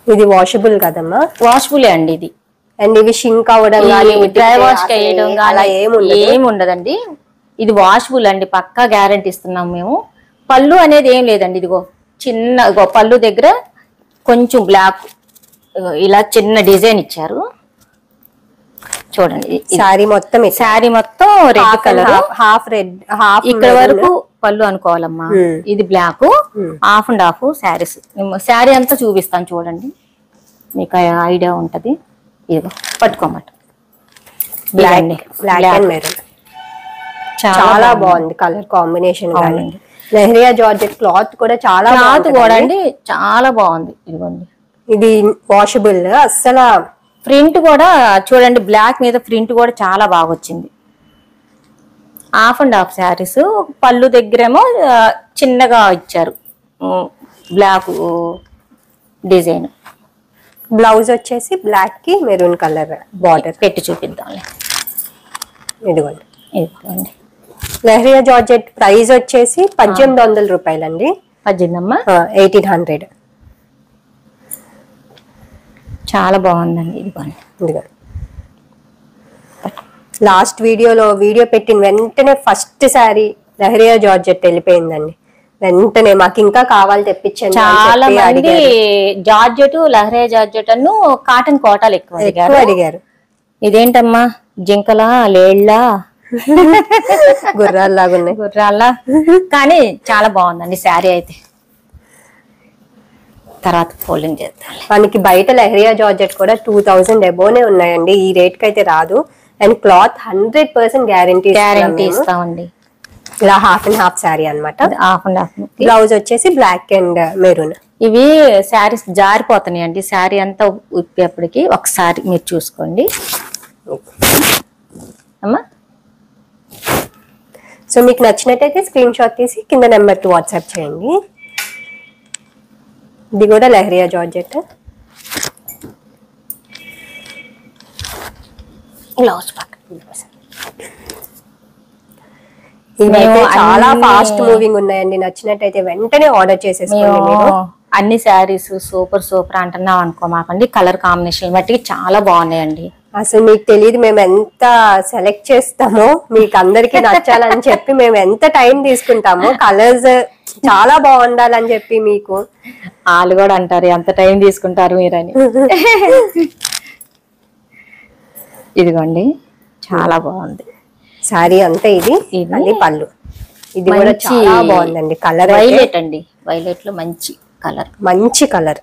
S2: ఇది వాషబుల్ కదమ్మా?
S1: వాషబుల్ అండి ఇది.
S2: అండ్ ఇవి షింక్ అవ్వడం కానీ
S1: డ్రై వాష్ చేయడం కానీ ఏమి ఉండదండి. ఇది వాషబుల్ అండి, పక్కా గ్యారంటీ ఇస్తున్నాం మేము. పళ్ళు అనేది ఏం లేదండి. ఇదిగో చిన్న పళ్ళు దగ్గర కొంచెం బ్లాక్ ఇలా చిన్న డిజైన్ ఇచ్చారు చూడండి.
S2: శారీ మొత్తం
S1: red colour,
S2: half red, half
S1: ఇక్కడ వరకు పళ్ళు అనుకోవాలమ్మా. ఇది black, half and half saris. Sari అంతా చూపిస్తాను చూడండి, మీకు ఐడియా ఉంటది. ఇదిగో పట్టుకోమాట.
S2: బ్లాక్ అండ్ మెరూన్ చాలా బాగుంది colour combination. Leheriya georgette cloth కూడా చాలా
S1: అండి, చాలా బాగుంది. ఇదిగోండి,
S2: ఇది వాషబుల్. అస్సలు
S1: ప్రింట్ కూడా చూడండి, బ్లాక్ మీద ప్రింట్ కూడా చాలా బాగా వచ్చింది. Half and half saris. పళ్ళు దగ్గరేమో చిన్నగా ఇచ్చారు బ్లాక్ డిజైన్.
S2: బ్లౌజ్ వచ్చేసి బ్లాక్ కి మెరూన్ కలర్ బార్డర్.
S1: పెట్టి చూపిద్దాంలే.
S2: ఇదిగోండి,
S1: ఇదిగోండి.
S2: లహరియా జార్జెట్ ప్రైస్ వచ్చేసి 1800 రూపాయలండి. 1800.
S1: చాలా బాగుందండి. ఇదిగోండి.
S2: లాస్ట్ వీడియో పెట్టిన వెంటనే ఫస్ట్ శారీ లహరియా జార్జెట్ వెళ్ళిపోయిందండి. వెంటనే మాకు ఇంకా కావాలి తెప్పించండి.
S1: చాలా మంది జార్జెట్, లహరియా జార్జెట్ అను కాటన్ కోటాలు ఎక్కువ
S2: అడిగారు.
S1: ఇదేంటమ్మా జింకలా లేళ్ళా
S2: గుర్రాల్లాగా ఉన్నాయి.
S1: గుర్రాల్లా కానీ చాలా బాగుందండి శారీ అయితే. తర్వాత ఫోల్డింగ్ చేద్దాం.
S2: మనకి బయట లహరియా జార్జెట్ కూడా 2000 అబోనే ఉన్నాయండి. ఈ రేట్ కి అయితే రాదు. అండ్ క్లాత్ 100% గ్యారంటీ
S1: ఇస్తామండి.
S2: ఇలా హాఫ్ అండ్ హాఫ్ శారీ అనమాట.
S1: Half and half.
S2: బ్లౌజ్ వచ్చేసి బ్లాక్ అండ్ మెరూన్.
S1: ఇవి శారీస్ జారిపోతున్నాయి అండి. శారీ అంతా ఉప్పేపటికి ఒకసారి మీరు చూసుకోండి అమ్మా.
S2: సో మీకు నచ్చినట్టయితే స్క్రీన్ షాట్ తీసి కింద నెంబర్కి వాట్సాప్ చేయండి. ఇది కూడా లహరియా జార్జెట్.
S1: బ్లౌజ్
S2: ఇవైతే చాలా ఫాస్ట్ మూవింగ్ ఉన్నాయండి. నచ్చినట్టయితే వెంటనే ఆర్డర్ చేసేసుకోండి. మీరు
S1: అన్ని శారీస్ సూపర్ అంటున్నాం అనుకో మాకండి. కలర్ కాంబినేషన్ బట్టి చాలా బాగున్నాయండి.
S2: అసలు మీకు తెలియదు మేము ఎంత సెలెక్ట్ చేస్తామో, మీకు అందరికి నచ్చాలని చెప్పి మేము ఎంత టైం తీసుకుంటామో. కలర్స్ చాలా బాగుండాలని చెప్పి మీకు
S1: వాళ్ళు కూడా అంటారు ఎంత టైం తీసుకుంటారు మీరని. ఇదిగోండి చాలా బాగుంది
S2: సారీ అంతా. ఇది అది పళ్ళు. ఇది కూడా చాలా బాగుందండి. కలర్
S1: వైలెట్ అండి. వైలెట్ లో మంచి కలర్.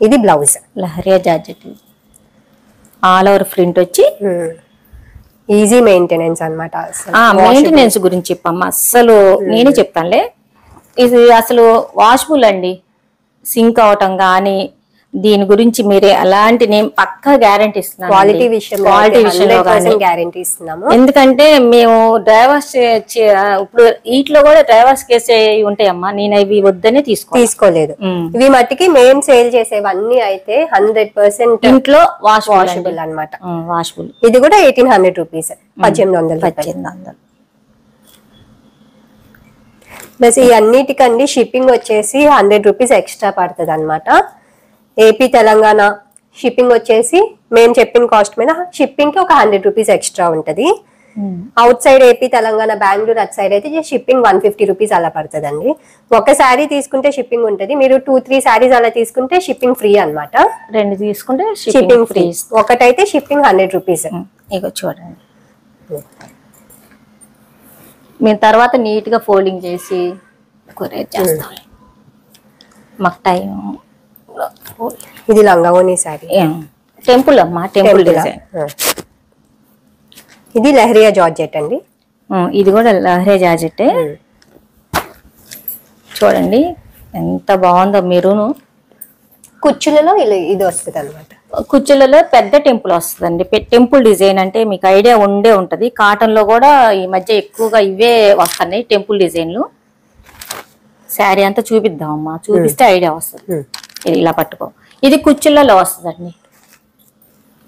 S2: ఇది blouse
S1: leheriya georgette. All over print వచ్చి
S2: ఈజీ మెయింటెనెన్స్ అన్నమాట.
S1: మెయింటెనెన్స్ గురించి చెప్పమ్మా. అస్సలు నేనే చెప్తానులే. ఇది అసలు వాషబుల్ అండి. సింక్ అవటం కానీ దీని గురించి మీరు ఎలాంటి నేను పక్కా గ్యారంటీ ఇస్తున్నాను.
S2: క్వాలిటీ విషయంలో గ్యారంటీ ఇస్తున్నాము.
S1: ఎందుకంటే మేము డ్రైవర్స్ ఇప్పుడు వీటిలో కూడా డ్రైవర్స్ కేసే ఉంటాయమ్మా. నేను అవి వద్దనే తీసుకోలేదు.
S2: ఇవి మట్టికి మేము సేల్ చేసేవన్నీ అయితే 100%
S1: ఇంట్లో
S2: వాషబుల్ అన్నమాట.
S1: వాషబుల్.
S2: ఇది కూడా 1800 రూపీస్, 1800. ప్లస్ ఈ అన్నిటికండి షిప్పింగ్ వచ్చేసి 100 రూపీస్ ఎక్స్ట్రా పడుతుంది అనమాట. ఏపీ తెలంగాణ షిప్పింగ్ వచ్చేసి మేము చెప్పిన కాస్ట్ మీద షిప్పింగ్ కి ఒక 100 రూపీస్ ఎక్స్ట్రా ఉంటది. Out side AP Telangana Bengaluru అటు సైడ్ అయితే షిప్పింగ్ 150 రూపీస్ అలా పడుతుంది అండి. ఒక శారీ తీసుకుంటే షిప్పింగ్ ఉంటది. మీరు 2-3 శారీస్ అలా తీసుకుంటే షిప్పింగ్ ఫ్రీ అనమాట.
S1: 2 తీసుకుంటే
S2: షిప్పింగ్ ఫ్రీ. ఒకటైతే షిప్పింగ్ 100 రూపీస్.
S1: ఇక చూడండి, మేము తర్వాత నీట్ గా ఫోల్డింగ్ చేసి కొరియర్ చేస్తాం. మాకు టైం.
S2: ఇది లంగావోని శారీ,
S1: టెంపుల్ అమ్మా, టెంపుల్ డిజైన్.
S2: ఇది లహరియా జార్జెట్ అండి.
S1: ఇది కూడా లహరియా జార్జెట్టే. చూడండి ఎంత బాగుందో. మెరూన్
S2: కుచ్చులలో ఇది వస్తుంది అనమాట.
S1: కుచ్చులలో పెద్ద టెంపుల్ వస్తుందండి. టెంపుల్ డిజైన్ అంటే మీకు ఐడియా ఉంటది. కాటన్ లో కూడా ఈ మధ్య ఎక్కువగా ఇవే వస్తున్నాయి టెంపుల్ డిజైన్లు. శారీ అంతా చూపిద్దామమ్మా, చూపిస్తే ఐడియా వస్తుంది. ఇలా పట్టుకో. ఇది కుచ్చులలో వస్తుందండి.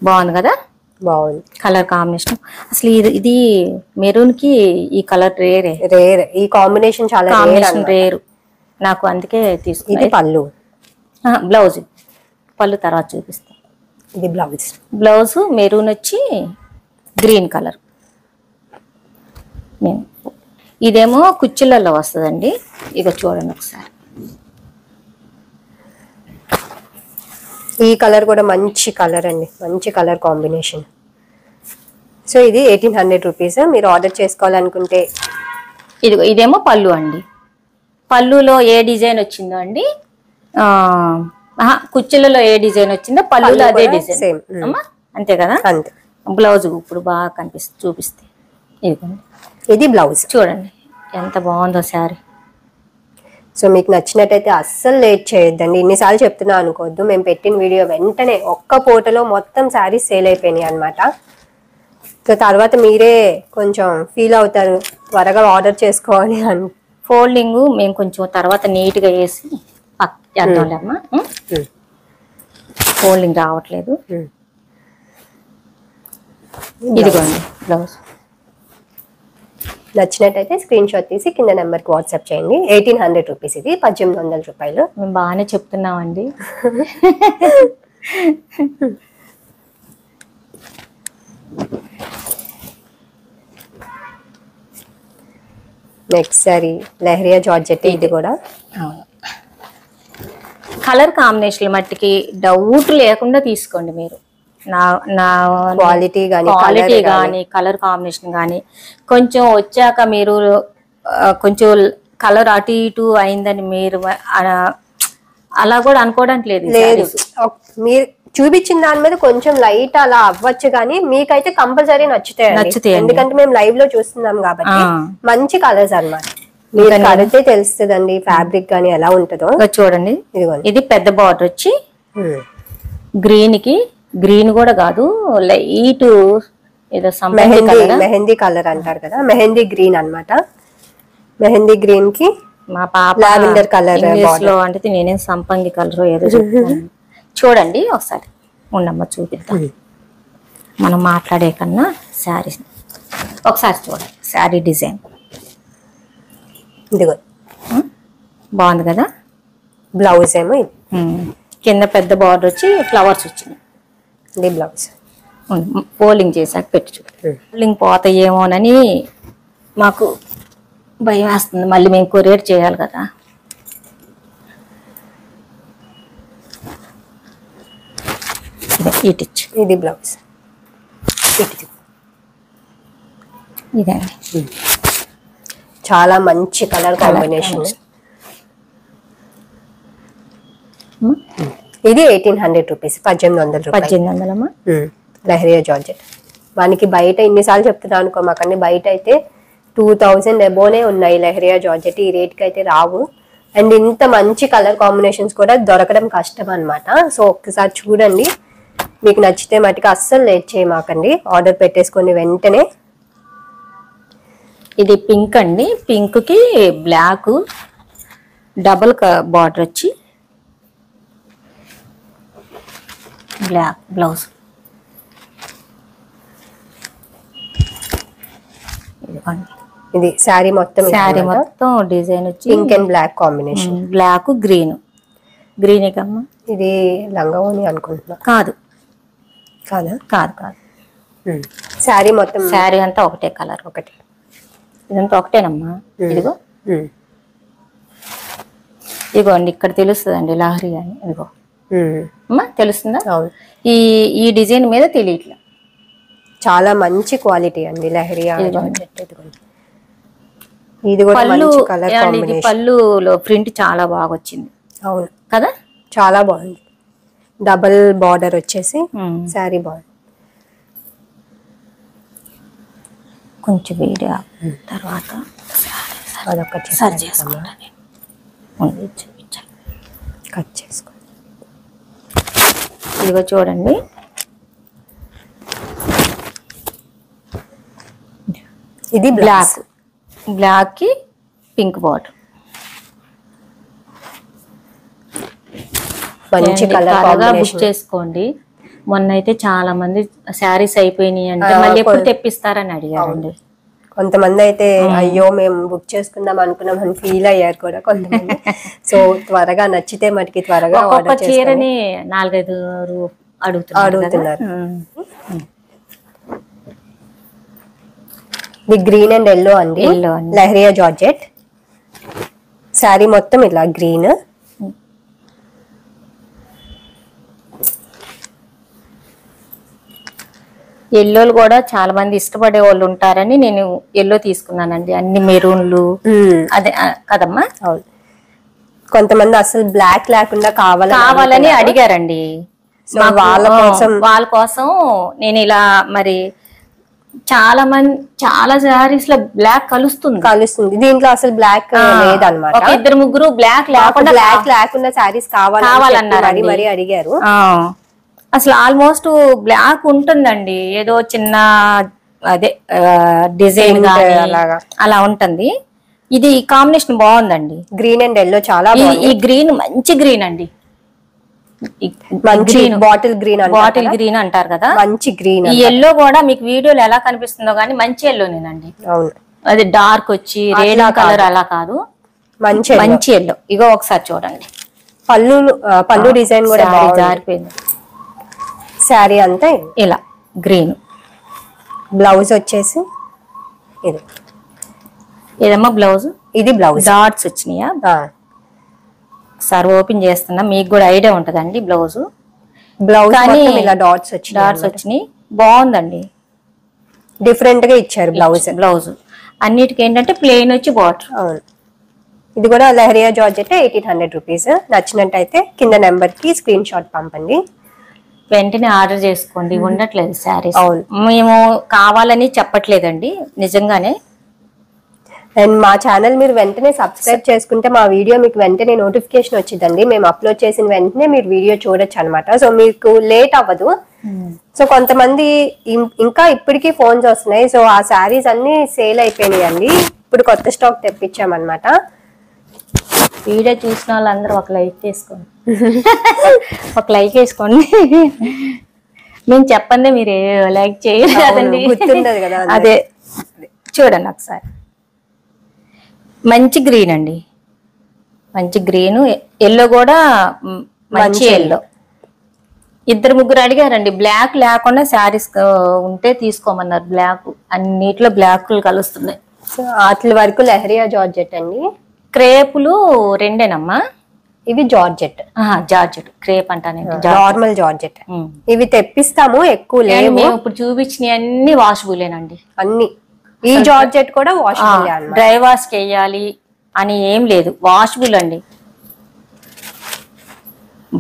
S1: బాగుంది కదా,
S2: బాగుంది
S1: కలర్ కాంబినేషన్. అసలు ఇది మెరూన్ కి ఈ కలర్ రేర్.
S2: ఈ కాంబినేషన్ చాలా
S1: రేరు నాకు, అందుకే తీసుకున్నా.
S2: ఇది పళ్ళు,
S1: బ్లౌజ్. పళ్ళు తర్వాత చూపిస్తాం.
S2: ఇది
S1: బ్లౌజ్ మెరూన్ వచ్చి గ్రీన్ కలర్. ఇదేమో కుచ్చులలో వస్తుందండి. ఇక చూడండి ఒకసారి.
S2: ఈ కలర్ కూడా మంచి కలర్ అండి, మంచి కలర్ కాంబినేషన్. సో ఇది 1800 రూపీస్. మీరు ఆర్డర్ చేసుకోవాలనుకుంటే
S1: ఇదేమో పళ్ళు అండి. పళ్ళులో ఏ డిజైన్ వచ్చిందో అండి, కుచ్చులలో ఏ డిజైన్ వచ్చిందో పళ్ళులో అదే డిజైన్
S2: సేమ్.
S1: అంతే కదా.
S2: అంతే.
S1: బ్లౌజ్ ఇప్పుడు బాగా కనిపిస్తుంది, చూపిస్తే.
S2: ఇది బ్లౌజ్.
S1: చూడండి ఎంత బాగుందో శారీ.
S2: సో మీకు నచ్చినట్టయితే అస్సలు లేట్ చేయొద్దండి. ఇన్నిసార్లు చెప్తున్నా అనుకోవద్దు. మేము పెట్టిన వీడియో వెంటనే ఒక్క పూటలో మొత్తం శారీస్ సేల్ అయిపోయినాయి అనమాట. సో తర్వాత మీరే కొంచెం ఫీల్ అవుతారు, త్వరగా ఆర్డర్ చేసుకోవాలి అని.
S1: ఫోల్డింగ్ మేము కొంచెం తర్వాత నీట్ గా వేసి చేద్దాంలేమ్మా. ఫోల్డింగ్ రావట్లేదు. ఇదిగోండి బ్లౌజ్.
S2: నచ్చినట్టయితే స్క్రీన్ షాట్ తీసి కింద నెంబర్కి వాట్సాప్ చేయండి. 1800 రూపీస్. ఇది 1800 రూపాయలు.
S1: మేము బాగానే చెప్తున్నామండి.
S2: Next sari lehariya georgette. ఇది కూడా
S1: కలర్ కాంబినేషన్ మట్టికి డౌట్ లేకుండా తీసుకోండి మీరు. నా
S2: క్వాలిటీ
S1: కానీ కలర్ కాంబినేషన్ కానీ కొంచెం వచ్చాక మీరు కొంచెం కలర్ అటు ఇటు అయిందని మీరు అలా కూడా అనుకోవడానికి లేదు.
S2: మీరు చూపించిన దాని మీద కొంచెం లైట్ అలా అవ్వచ్చు, కానీ మీకైతే కంపల్సరీ నచ్చుతాయి. ఎందుకంటే మేము లైవ్ లో చూస్తున్నాం కాబట్టి మంచి కలర్స్ అన్నమాట. మీరు కడితే తెలుస్తుందండి ఫ్యాబ్రిక్ గానీ ఎలా ఉంటుందో.
S1: చూడండి ఇది పెద్ద బార్డర్ వచ్చి గ్రీన్ కూడా కాదు, లైట్ ఏదో
S2: మెహందీ కలర్ అంటారు కదా, మెహందీ గ్రీన్ అన్నమాట. మెహందీ గ్రీన్ కి
S1: మా పాప
S2: లావెండర్ కలర్
S1: లో అంటే నేనేం సంపంగి కలర్ ఏదో చూడండి ఒకసారి. ఉండమ్మ చూపిద్దాం మనం మాట్లాడే కన్నా. శారీ ఒకసారి చూడండి, శారీ డిజైన్
S2: ఇదిగో
S1: బాగుంది కదా.
S2: బ్లౌజ్ ఏమో
S1: కింద పెద్ద బార్డర్ వచ్చి ఫ్లవర్స్ వచ్చినాయి.
S2: ఇది బ్లౌజ్.
S1: ఫోల్డింగ్ చేశాక పెట్టి ఫోల్డింగ్ పోతాయేమోనని మాకు భయం వేస్తుంది. మళ్ళీ మేము కొరియర్ చేయాలి కదా.
S2: ఇది బ్లౌజ్.
S1: ఇదండి
S2: చాలా మంచి కలర్ కాంబినేషన్. ఇది 1800 రూపీస్, 1800
S1: రూపాయలు.
S2: లహరియా జార్జెట్. మనకి బయట ఇన్నిసార్లు చెప్తున్నా అనుకో, మాకన్నీ బయట అయితే 2000 ఎబోనే ఉన్నాయి లహరియా జార్జెట్. ఈ రేట్కి అయితే రావు. అండ్ ఇంత మంచి కలర్ కాంబినేషన్స్ కూడా దొరకడం కష్టం అన్నమాట. సో ఒక్కసారి చూడండి, మీకు నచ్చితే మటుకు అస్సలు లేట్ చేయమాకండి, ఆర్డర్ పెట్టేసుకొని వెంటనే.
S1: ఇది పింక్ అండి, పింక్ కి బ్లాక్ డబుల్ బార్డర్ వచ్చి బ్లాక్ బ్లౌజ్.
S2: ఇది శారీ మొత్తం
S1: డిజైన్ వచ్చి
S2: pink and black combination.
S1: Black green కమ్మా. ఇది
S2: లంగావోని అనుకుంటున్నా.
S1: కాదు
S2: కాదా?
S1: కాదు కాదు.
S2: శారీ మొత్తం
S1: శారీ అంతా ఒకటే కలర్, ఒకటే. ఇదంతా ఒకటేనమ్మా. ఇదిగో ఇదిగోండి, ఇక్కడ తెలుస్తుందండి లహరి అని. ఇదిగో అమ్మా, తెలుస్తుందా? ఈ డిజైన్ మీద తెలియట్లా. చాలా మంచి క్వాలిటీ అండి లహరియా. ఇది కూడా మంచి కలర్ కాంబినేషన్. పళ్ళులో ప్రింట్ చాలా బాగా వచ్చింది. అవును కదా, చాలా బాగుంది. డబుల్ బార్డర్ వచ్చేసి శారీ బాగుంది. కొంచెం వీడియో తర్వాత అదొకటి సరి చేసుకుంటాను, కట్ చేసుకో. ఇదిగో చూడండి, ఇది బ్లాక్ కి పింక్ బార్డర్. మంచి కలర్ బుక్ చేసుకోండి. మొన్న అయితే చాలా మంది శారీస్ అయిపోయినాయి అంటే మళ్ళీ ఎప్పుడు తెప్పిస్తారని అడిగారండి. కొంతమంది అయితే అయ్యో మేము బుక్ చేసుకుందాం అనుకున్నాం అని ఫీల్ అయ్యారు కూడా కొంతమంది. సో త్వరగా నచ్చితే మటుకి త్వరగా చీరని 4-5 అడుగుతున్నారు. ఇది గ్రీన్ అండ్ ఎల్లో అండి, లహరియా జార్జెట్. శారీ మొత్తం ఇలా గ్రీన్. ఎల్లోలు కూడా చాలా మంది ఇష్టపడే వాళ్ళు ఉంటారని నేను ఎల్లో తీసుకున్నానండి. అన్ని మెరూన్లు అదే కదమ్మా. కొంతమంది అసలు బ్లాక్ లేకుండా కావాలని అడిగారండి. వాళ్ళ కోసం నేను ఇలా మరి చాలా శారీస్ లో బ్లాక్ కలుస్తుంది. దీంట్లో అసలు బ్లాక్ లేదన్నమాట. 2-3 బ్లాక్ లేకుండా శారీస్ కావాలన్నారు, మరి అడిగారు. అసలు ఆల్మోస్ట్ బ్లాక్ ఉంటుందండి, ఏదో చిన్న అదే డిజైన్ అలా ఉంటుంది. ఇది కాంబినేషన్ బాగుందండి, గ్రీన్ అండ్ ఎల్లో. చాలా ఈ గ్రీన్ మంచి గ్రీన్ అండి, మంచి బాటిల్ గ్రీన్ అంటారు కదా, మంచి గ్రీన్. ఈ ఎల్లో కూడా మీకు వీడియోలో ఎలా కనిపిస్తుందో గానీ మంచి ఎల్లోనేనండి. అది డార్క్ వచ్చి రేడియం కలర్ అలా కాదు, మంచి ఎల్లో. ఇగో ఒకసారి చూడండి, పళ్ళు డిజైన్ కూడా జారిపోయింది. శారీ అంతా ఇలా గ్రీన్, బ్లౌజ్ వచ్చేసి ఇది. ఏదమ్మా బ్లౌజ్? ఇది బ్లౌజ్ డాట్స్ వచ్చినాయా? సార్ ఓపెన్ చేస్తున్నా, మీకు కూడా ఐడియా ఉంటదండి. బ్లౌజ్ కానీ ఇలా డాట్స్ వచ్చినాయి, బాగుందండి, డిఫరెంట్ గా ఇచ్చారు బ్లౌజ్. అన్నిటికి ఏంటంటే ప్లెయిన్ వచ్చి బార్డర్. అవును, ఇది కూడా లహరియా జార్జెట్ 1800 రూపీస్. నచ్చినట్టయితే కింద నెంబర్ కి స్క్రీన్ షాట్ పంపండి, వెంటనే ఆర్డర్ చేసుకోండి. ఉండట్లేదు శారీస్. మేము కావాలని చెప్పట్లేదండి, నిజంగానే. అండ్ మా ఛానల్ మీరు వెంటనే సబ్స్క్రైబ్ చేసుకుంటే మా వీడియో మీకు వెంటనే నోటిఫికేషన్ వచ్చిందండి. మేము అప్లోడ్ చేసిన వెంటనే మీరు వీడియో చూడొచ్చు అనమాట. సో మీకు లేట్ అవ్వదు. సో కొంతమంది ఇంకా ఇప్పటికీ ఫోన్స్ వస్తున్నాయి. సో ఆ శారీస్ అన్ని సేల్ అయిపోయినాయి అండి. ఇప్పుడు కొత్త స్టాక్ తెప్పించామన్నమాట. వీడియో చూసిన వాళ్ళందరూ ఒక లైక్ చేసుకోండి, ఒక లైక్ వేసుకోండి. మేము చెప్పండి మీరు లైక్ చేయలేదండి, గుర్తుండదు కదా. అదే చూడండి ఒకసారి, మంచి గ్రీన్ అండి, మంచి గ్రీన్. ఎల్లో కూడా మంచి ఎల్లో. 2-3 అడిగారండి, బ్లాక్ లేకుండా శారీస్ ఉంటే తీసుకోమన్నారు. బ్లాక్ అన్నిట్లో బ్లాక్లు కలుస్తున్నాయి. వాటి వరకు లహరియా జార్జెట్ అండి. క్రేపులు 2 ఇవి జార్జెట్. జార్జెట్ క్రేప్ అంటానండి, నార్మల్ జార్జెట్. ఇవి తెప్పిస్తాము, ఎక్కువ లేవు. మేము ఇప్పుడు చూపించిన అన్ని వాషబులేనండి, అన్ని. ఈ జార్జెట్ కూడా వాషబుల్, డ్రై వాష్ చేయాలి అని ఏం లేదు, వాషబుల్ అండి.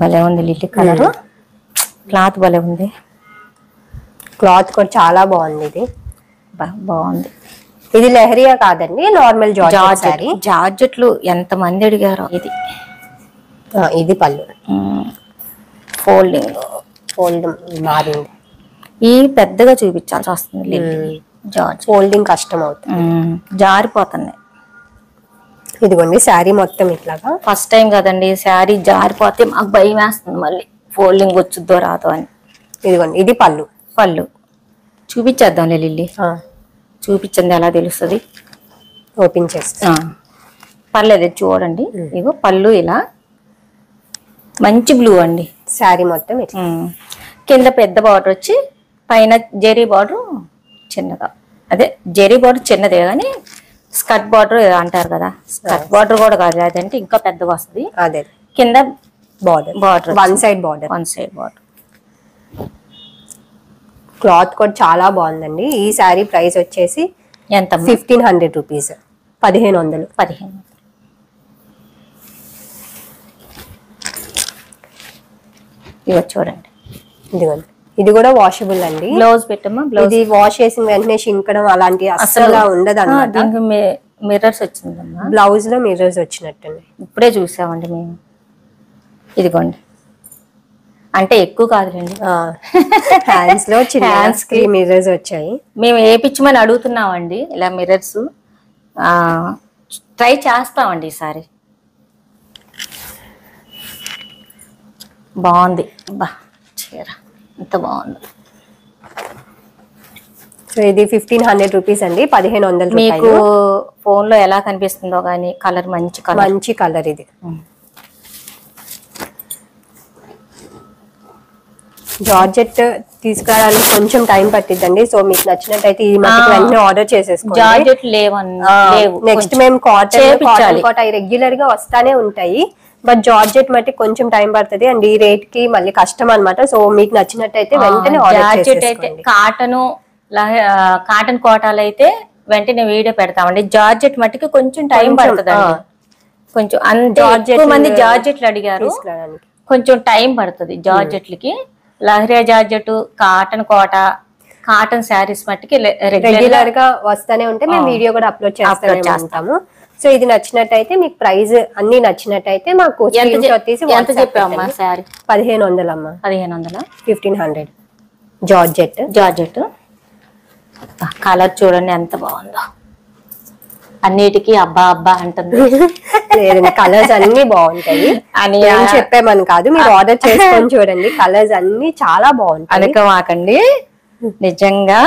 S1: భలే ఉంది లిల్లీ కలర్, క్లాత్ భలే ఉంది. క్లాత్ కూడా చాలా బాగుంది, ఇది బాగుంది.
S2: ఇది లెహరియా కాదండి, నార్మల్ జార్జెట్ సారీ.
S1: జార్జెట్లు ఎంత మంది అడిగారో.
S2: ఇది పళ్ళు, ఫోల్డింగ్ మారింది.
S1: ఈ పెద్దగా చూపించాల్సి వస్తుంది,
S2: ఫోల్డింగ్ కష్టం అవుతుంది,
S1: జారిపోతున్నాయి.
S2: ఇదిగోండి శారీ మొత్తం ఇట్లాగా.
S1: ఫస్ట్ టైం కదండి శారీ జారిపోతే మాకు భయం వేస్తుంది, మళ్ళీ ఫోల్డింగ్ వచ్చుద్దో రాదో అని.
S2: ఇదిగోండి ఇది పళ్ళు.
S1: పళ్ళు చూపించేద్దాం లిల్లీ, చూపించండి ఎలా తెలుస్తుంది.
S2: ఓపెన్ చేస్తా,
S1: పర్లేదు చూడండి. ఇగో పళ్ళు ఇలా మంచి బ్లూ అండి.
S2: శారీ మొత్తం
S1: కింద పెద్ద బార్డర్ వచ్చి పైన జెరీ బార్డర్ చిన్నగా, అదే జెరీ బార్డర్ చిన్నదే కానీ స్కర్ట్ బార్డర్ అంటారు కదా, స్కర్ట్ బార్డర్ కూడా కాదు, అదంటే ఇంకా పెద్దగా వస్తుంది.
S2: అదే
S1: కింద
S2: border one side border. Cloth కూడా చాలా బాగుందండి. ఈ శారీ ప్రైస్ వచ్చేసి
S1: ఎంత?
S2: 1500 రూపీస్, 1500.
S1: ఇవి చూడండి,
S2: ఇదిగోండి ఇది కూడా వాషబుల్ అండి.
S1: బ్లౌజ్ పెట్టమ్మా.
S2: ఇది వాష్ చేసిన వెంటనే షింకడం అలాంటి అసలు ఉండదు అన్నమాట.
S1: మిర్రర్స్ వచ్చిందమ్మా,
S2: బ్లౌజ్ లో మిర్రర్స్ వచ్చినట్టుంది.
S1: ఇప్పుడే చూసామండి మేము. ఇదిగోండి, అంటే ఎక్కువ కాదులేండి,
S2: హ్యాండ్స్ లో హ్యాండ్స్ కి మిర్రర్స్ వచ్చాయి.
S1: మేము వేయించమని అడుగుతున్నామండి ఇలా మిర్రర్స్. ట్రై చేస్తామండి ఈసారి. బాగుంది బా చీర, ఎంత బాగుంది.
S2: సో ఇది 1500 రూపీస్ అండి, 1500
S1: మీకు ఫోన్ లో ఎలా కనిపిస్తుందో గానీ కలర్ మంచి
S2: కలర్ ఇది. జార్జెట్ తీసుకురావడానికి కొంచెం టైం పట్టిద్దండి. సో మీకు నచ్చినట్టయితే ఈ మధ్య వెంటనే ఆర్డర్ చేసేసుకోండి.
S1: జార్జెట్ లేవు.
S2: నెక్స్ట్ మేము కాటన్ రెగ్యులర్ గా వస్తానే ఉంటాయి, బట్ జార్జెట్ మట్టి కొంచెం టైం పడుతుంది అండ్ ఈ రేట్ కి మళ్ళీ కష్టం అన్నమాట. సో మీకు నచ్చినట్టయితే వెంటనే ఆర్డర్ చేసేసుకోండి.
S1: కాటన్ కోటాలు అయితే వెంటనే వీడియో పెడతామండి. జార్జెట్ మట్టికి కొంచెం టైం పడుతుంది, కొంచెం ఎక్కువ మంది జార్జెట్లు అడిగారు, కొంచెం టైం పడుతుంది జార్జెట్లకి. లహరియా జార్జెట్, కాటన్ కోట, కాటన్ శారీస్ మట్టికి
S2: రెగ్యులర్ గా వస్తానే ఉంటే మేము వీడియో కూడా అప్లోడ్ చేస్తాము. సో ఇది నచ్చినట్టయితే మీకు ప్రైస్ అన్ని నచ్చినట్టయితే మాకు
S1: ఎంత చెప్పామమ్మా శారీ?
S2: 1500 అమ్మా.
S1: 1500,
S2: 1500 జార్జెట్.
S1: కలర్ చూడండి ఎంత బాగుందో, అన్నిటికీ అబ్బా అంటుంది.
S2: లేదండి కలర్స్ అన్ని బాగుంటాయి అని చెప్పామని కాదు, మీరు ఆర్డర్ చేసుకొని చూడండి, కలర్స్ అన్ని చాలా బాగుంటాయి.
S1: అనుకోమాకండి, నిజంగా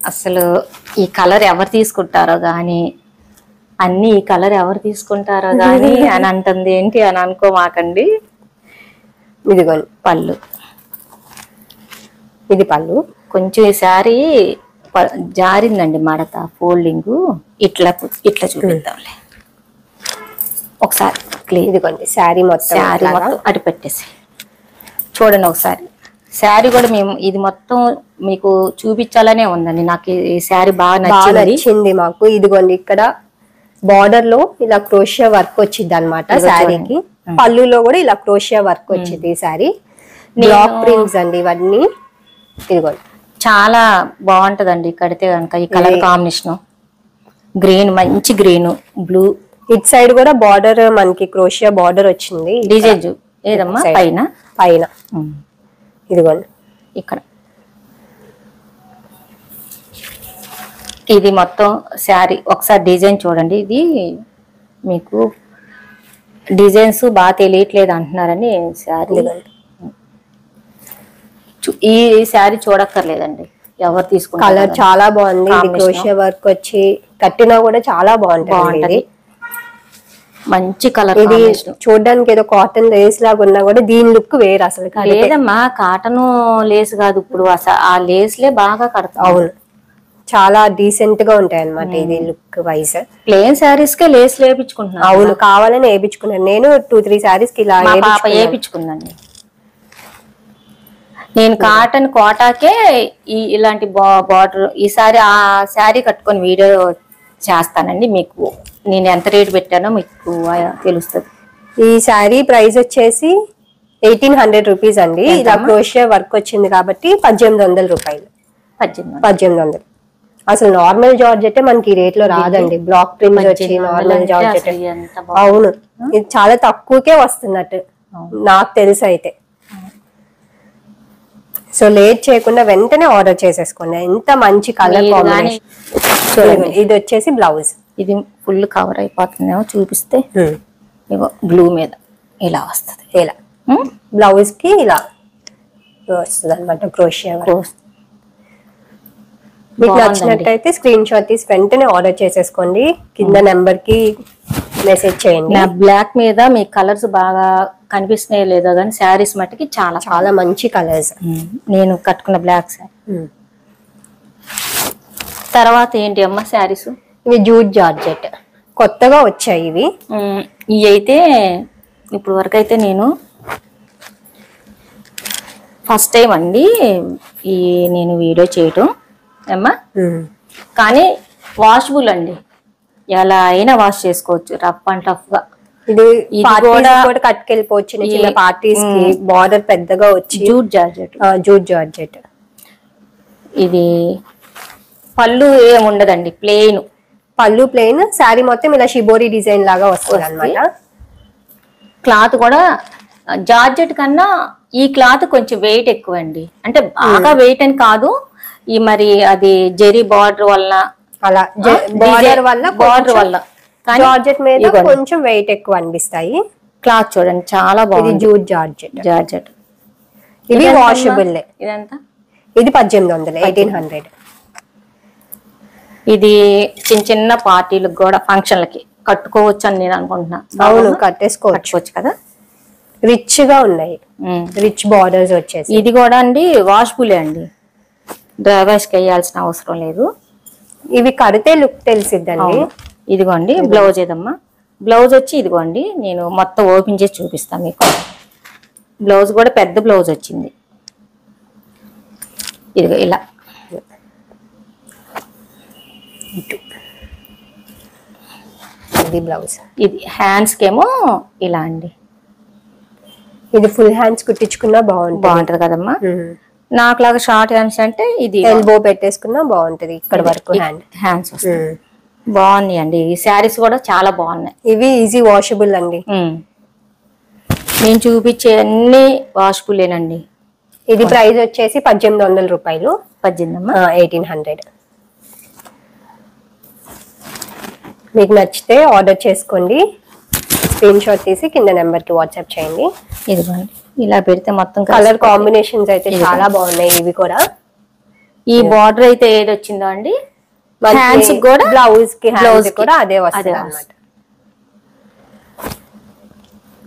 S1: అసలు ఈ కలర్ ఎవరు తీసుకుంటారో గాని, అన్ని ఈ కలర్ ఎవరు తీసుకుంటారో గాని అని అంటుంది ఏంటి అని అనుకోమాకండి.
S2: ఇదిగోండి పళ్ళు, ఇది పళ్ళు.
S1: కొంచెం ఈ శారీ జారిందండి మడత, ఫోల్డింగ్ ఇట్లా చూపిద్దాంలే ఒకసారి.
S2: ఇదిగోండి శారీ మొత్తం
S1: అటు పెట్టేసి చూడండి ఒకసారి. శారీ కూడా మేము ఇది మొత్తం మీకు చూపించాలనే ఉందండి. నాకు ఈ శారీ బాగా నచ్చింది
S2: మాకు. ఇదిగోండి ఇక్కడ బార్డర్ లో ఇలా క్రోషియా వర్క్ వచ్చింది అనమాట శారీకి. పళ్ళులో కూడా ఇలా క్రోషియా వర్క్ వచ్చింది ఈ శారీ. బ్లాక్ ప్రింట్స్ అండి ఇవన్నీ. ఇదిగోండి
S1: చాలా బాగుంటదండి కడితే కనుక. ఈ కలర్ కాంబినేషన్ గ్రీన్, మంచి గ్రీన్, బ్లూ.
S2: ఇట్ సైడ్ కూడా బార్డర్ మనకి క్రోషియా బార్డర్ వచ్చింది.
S1: డిజైన్ ఏదమ్మా పైన
S2: ఇదిగోండి
S1: ఇక్కడ. ఇది మొత్తం శారీ ఒకసారి డిజైన్ చూడండి. ఇది మీకు డిజైన్స్ బాగా తెలియట్లేదు అంటున్నారని శారీ. ఈ శారీ చూడక్కర్లేదండి, ఎవరు తీసుకుంటారు.
S2: కలర్ చాలా బాగుంది, క్రోషియా వర్క్ వచ్చి కట్టినా కూడా చాలా బాగుంటది.
S1: మంచి కలర్.
S2: ఇది చూడడానికి ఏదో కాటన్ లేస్ లాగా ఉన్నా కూడా దీని లుక్ వేరు అసలు.
S1: లేదమ్మా కాటన్ లేస్ కాదు, ఇప్పుడు ఆ లేస్లే బాగా కడతాం.
S2: అవును చాలా డీసెంట్ గా ఉంటాయి అన్నమాట ఇది లుక్ వైజ్.
S1: ప్లేన్ శారీస్ కే లేస్ లేపించుకుంటున్నాను.
S2: అవును కావాలని వేయించుకున్నాను నేను. 2-3 శారీస్ కి ఇలా
S1: పాప వేయించుకుందండి. నేను కాటన్ కోటాకే ఇలాంటి బార్డర్ ఈసారి ఆ శారీ కట్టుకొని వీడియో చేస్తానండి. మీకు నేను ఎంత రేట్ పెట్టానో మీకు తెలుస్తుంది.
S2: ఈ శారీ ప్రైస్ వచ్చేసి 1800 రూపీస్ అండి. ఇలా క్రోషియా వర్క్ వచ్చింది కాబట్టి 1800 రూపాయలు.
S1: 1800
S2: అసలు నార్మల్ జార్జెట్ మనకి ఈ రేట్ లో రాదండి. బ్లాక్ ప్రింట్స్ వచ్చి నార్మల్ జార్జెట్. అవును, ఇది చాలా తక్కువకే వస్తున్నట్టు నాకు తెలుసు అయితే. సో లేట్ చేయకుండా వెంటనే ఆర్డర్ చేసేసుకోండి. ఎంత మంచి కలర్ కాంబినేషన్. ఇది వచ్చేసి బ్లౌజ్.
S1: ఇది ఫుల్ కవర్ అయిపోతుందేమో చూపిస్తే, ఇగో బ్లూ మీద ఇలా వస్తుంది.
S2: ఇలా బ్లౌజ్ కి ఇలా వస్తుంది అనమాట క్రోషియా. మీకు నచ్చినట్టయితే స్క్రీన్ షాట్ తీసి వెంటనే ఆర్డర్ చేసేసుకోండి. కింద నెంబర్ కి మెసేజ్ చేయండి.
S1: నా బ్లాక్ మీద మీ కలర్స్ బాగా కనిపిస్తున్నాయో లేదో కానీ శారీస్ మట్టుకి చాలా
S2: చాలా మంచి కలర్స్.
S1: నేను కట్టుకున్న బ్లాక్ శారీ. తర్వాత ఏంటి అమ్మ శారీస్?
S2: ఇవి జూట్ జార్జెట్ కొత్తగా వచ్చాయి ఇవి.
S1: ఇవి అయితే ఇప్పుడు వరకు అయితే నేను ఫస్ట్ టైం అండి ఈ నేను వీడియో చేయటం అమ్మా. కానీ వాషబుల్ అండి, ఎలా అయినా వాష్ చేసుకోవచ్చు రఫ్ అండ్ టఫ్ గా.
S2: ఇది కూడా కట్టుకెళ్ళిపోవచ్చు చిన్న పార్టీస్ కి. బార్డర్ పెద్దగా వచ్చి
S1: జూట్ జార్జెట్.
S2: Jute georgette.
S1: ఇది పళ్ళు ఏముండదండి, ప్లెయిన్
S2: పళ్ళు ప్లెయిన్. శారీ మొత్తం ఇలా షిబోరి డిజైన్ లాగా వస్తుంది అనమాట.
S1: క్లాత్ కూడా జార్జెట్ కన్నా ఈ క్లాత్ కొంచెం వెయిట్ ఎక్కువ అండి. అంటే బాగా వెయిట్ అని కాదు, ఈ మరి అది జెరీ బార్డర్ వల్ల
S2: అలా బార్డర్ వల్ల జార్జెట్ మీద కొంచెం వెయిట్ ఎక్కువ అనిపిస్తాయి.
S1: క్లాత్ చూడండి చాలా బాగుంది.
S2: Jute georgette.
S1: జార్జెట్
S2: ఇది వాషబుల్.
S1: ఇదంతా
S2: ఇది 1800, 1800.
S1: ఇది చిన్న చిన్న పార్టీలకు కూడా ఫంక్షన్లకి కట్టుకోవచ్చు అని నేను అనుకుంటున్నా.
S2: అవును, కట్టేసుకోవచ్చు
S1: కదా.
S2: రిచ్ గా ఉన్నాయి, రిచ్ బార్డర్స్ వచ్చేసి.
S1: ఇది కూడా అండి వాషబులే అండి, డ్రై వాష్ కి వేయాల్సిన అవసరం లేదు.
S2: ఇవి కడితే లుక్ తెలిసిద్దండి.
S1: ఇదిగోండి బ్లౌజ్ ఏదమ్మా. బ్లౌజ్ వచ్చి ఇదిగోండి, నేను మొత్తం ఓపెన్ చేసి చూపిస్తాను మీకు. బ్లౌజ్ కూడా పెద్ద బ్లౌజ్ వచ్చింది. ఇదిగో ఇలా
S2: ఇది బ్లౌజ్.
S1: ఇది హ్యాండ్స్ కేమో ఇలా అండి.
S2: ఇది ఫుల్ హ్యాండ్స్ కుట్టించుకున్నా
S1: బాగుంటది కదమ్మా. నాకులాగా షార్ట్ హ్యాండ్స్ అంటే ఇది
S2: ఎల్బో పెట్టేసుకున్నా బాగుంటది. ఇక్కడ వరకు
S1: హ్యాండ్స్ వస్తాయి. బాగున్నాయి అండి. ఈ శారీస్ కూడా చాలా బాగున్నాయి.
S2: ఇవి ఈజీ వాషబుల్ అండి.
S1: నేను చూపించే అన్ని వాషబులేనండి.
S2: ఇది ప్రైస్ వచ్చేసి 1800 రూపాయలు.
S1: 1800.
S2: మీకు నచ్చితే ఆర్డర్ చేసుకోండి. స్క్రీన్ షాట్ తీసి కింద నెంబర్ కి వాట్సాప్ చేయండి.
S1: ఇదిగోండి ఇలా పెడితే మొత్తం
S2: కలర్ కాంబినేషన్స్ అయితే చాలా బాగున్నాయి. ఇవి కూడా
S1: ఈ బార్డర్ అయితే ఏది వచ్చిందో అండి, హ్యాండ్స్ కూడా
S2: బ్లౌజ్ కి హ్యాండ్స్ కూడా అదే వస్తుంది అన్నమాట.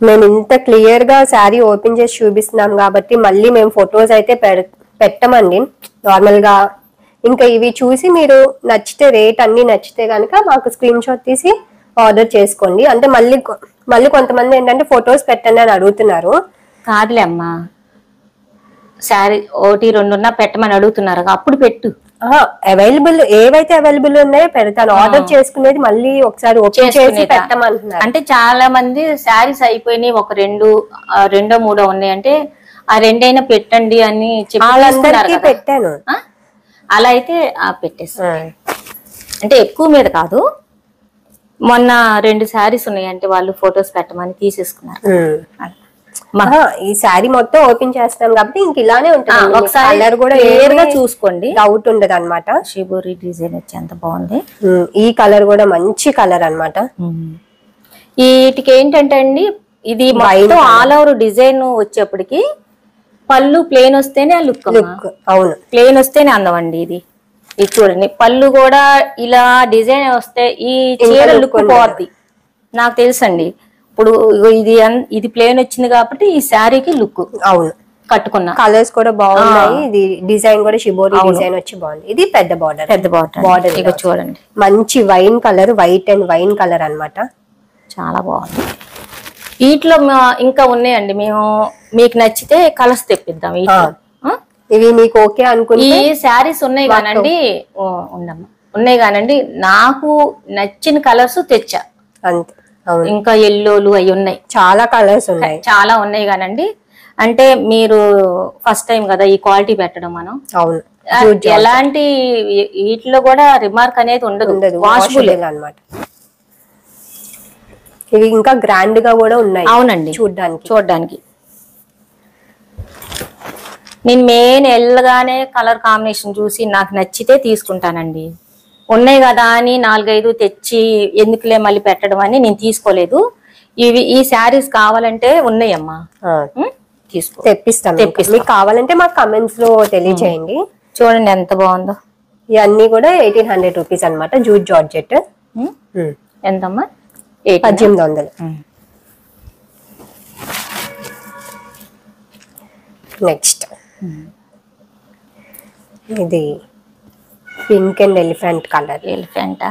S2: మేము ఇంత క్లియర్ గా శారీ ఓపెన్ చేసి చూపిస్తున్నాం కాబట్టి మళ్ళీ మేము ఫొటోస్ అయితే పెట్టమండి నార్మల్ గా. ఇంకా ఇవి చూసి మీరు నచ్చితే రేట్ అన్ని నచ్చితే కనుక మాకు స్క్రీన్ షాట్ తీసి ఆర్డర్ చేసుకోండి. అంటే మళ్ళీ కొంతమంది ఏంటంటే ఫొటోస్ పెట్టండి అని అడుగుతున్నారు.
S1: కాదులే అమ్మా, శారీ 1, 2 ఉన్నా పెట్టమని అడుగుతున్నారు, అప్పుడు పెట్టు.
S2: అవైలబుల్ ఏవైతే అవైలబుల్ ఉన్నాయో పెడతాను. ఆర్డర్ చేసుకునేది మళ్ళీ ఒకసారి ఓపెన్ చేసి పెట్టమంటున్నారు.
S1: అంటే చాలా మంది శారీస్ అయిపోయినాయి, ఒక 2, 2, 3 ఉన్నాయంటే ఆ 2 అయినా పెట్టండి అని చెప్పి
S2: పెట్టాను.
S1: అలా అయితే పెట్టేసి, అంటే ఎక్కువ మీద కాదు. మొన్న 2 శారీస్ ఉన్నాయంటే వాళ్ళు ఫొటోస్ పెట్టమని తీసేసుకున్నారు.
S2: ఈ శారీ మొత్తం ఓపెన్ చేస్తాం కాబట్టి ఇంక ఇలానే ఉంటుంది.
S1: ఒకసారి కూడా క్లియర్ గా చూసుకోండి,
S2: డౌట్ ఉండదు అనమాట.
S1: షిబోరి డిజైన్ వచ్చి ఎంత బాగుంది.
S2: ఈ కలర్ కూడా మంచి కలర్ అనమాట.
S1: వీటికి ఏంటంటే అండి, ఇది మొత్తం ఆల్ ఓవర్ డిజైన్ వచ్చేప్పటికి పళ్ళు ప్లేన్ వస్తేనే లుక్.
S2: అవును,
S1: ప్లేన్ వస్తేనే అందం అండి. ఇది చూడండి, పళ్ళు కూడా ఇలా డిజైన్ వస్తే ఈ చీర లుక్ పోద్ది. నాకు తెలుసండి. ఇప్పుడు ఇది ప్లేన్ వచ్చింది కాబట్టి ఈ శారీకి లుక్.
S2: అవును,
S1: కట్టుకున్నా
S2: కలర్స్ కూడా బాగున్నాయి. ఇది డిజైన్ కూడా షిబోరి డిజైన్ వచ్చి బాగుంది. ఇది పెద్ద బార్డర్
S1: ఇక చూడండి,
S2: మంచి wine colour, white and wine colour అన్నమాట.
S1: చాలా బాగుంది. వీటిలో ఇంకా ఉన్నాయండి, మేము మీకు నచ్చితే కలర్స్ తెప్పిద్దాం.
S2: ఇవి మీకు ఓకే అనుకుంటే
S1: ఈ శారీస్ ఉన్నాయి కానండి, ఉన్నాయి కానండి, నాకు నచ్చిన కలర్స్ తెచ్చా
S2: అంతే.
S1: ఇంకా ఎల్లోలు అవి ఉన్నాయి,
S2: చాలా కలర్స్ ఉన్నాయి,
S1: చాలా ఉన్నాయి కానండి. అంటే మీరు ఫస్ట్ టైం కదా ఈ క్వాలిటీ పెట్టడం మనం.
S2: అవును,
S1: ఎలాంటి వీటిలో కూడా రిమార్క్ అనేది ఉండదు, వాషబుల్
S2: అన్నమాట. ఇవి ఇంకా గ్రాండ్ గా కూడా ఉన్నాయి.
S1: అవునండి,
S2: చూడడానికి.
S1: నేను మెయిన్ వెళ్ళగానే కలర్ కాంబినేషన్ చూసి నాకు నచ్చితే తీసుకుంటానండి. ఉన్నాయి కదా అని 4-5 తెచ్చి ఎందుకులే మళ్ళీ పెట్టడం అని నేను తీసుకోలేదు. ఈ శారీస్ కావాలంటే ఉన్నాయమ్మా,
S2: తెప్పిస్తాను. మీకు కావాలంటే మాకు కమెంట్స్ లో తెలియచేయండి.
S1: చూడండి ఎంత బాగుందో.
S2: ఇవన్నీ కూడా 1800 రూపీస్ అనమాట. Jute georgette.
S1: ఎంతమ్మా?
S2: 1800. నెక్స్ట్ ఇది pink and elephant colour.
S1: Elephanta?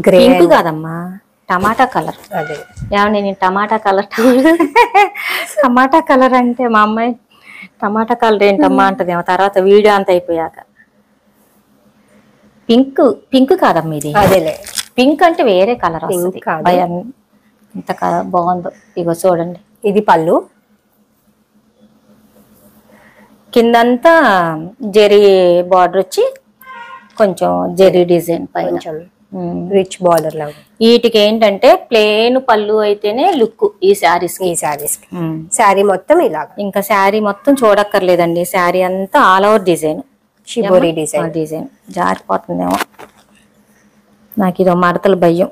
S2: Grey
S1: కాదమ్మా, టమాటా కలర్.
S2: అదే
S1: ఏమన్నా నేను టమాటా కలర్ టమాటా కలర్ అంటే మా అమ్మాయి టమాటా కలర్ ఏంటమ్మా అంటదేమో తర్వాత వీడియో అంత అయిపోయాక. పింక్ కాదమ్మా ఇది.
S2: అదేలే,
S1: పింక్ అంటే వేరే కలర్. ఎంత బాగుందో. ఇగో చూడండి,
S2: ఇది పళ్ళు.
S1: కిందంతా జెరీ బార్డర్ వచ్చి కొంచెం జెరీ డిజైన్ పైన
S2: రిచ్ బార్డర్ లాగా.
S1: వీటికి ఏంటంటే ప్లేన్ పళ్ళు అయితేనే లుక్ ఈ శారీస్.
S2: శారీ మొత్తం ఇలాగా.
S1: ఇంకా శారీ మొత్తం చూడక్కర్లేదండి, శారీ అంతా all over design,
S2: shibori
S1: design. జారిపోతుందేమో నాకు, ఇదో మడతలు భయం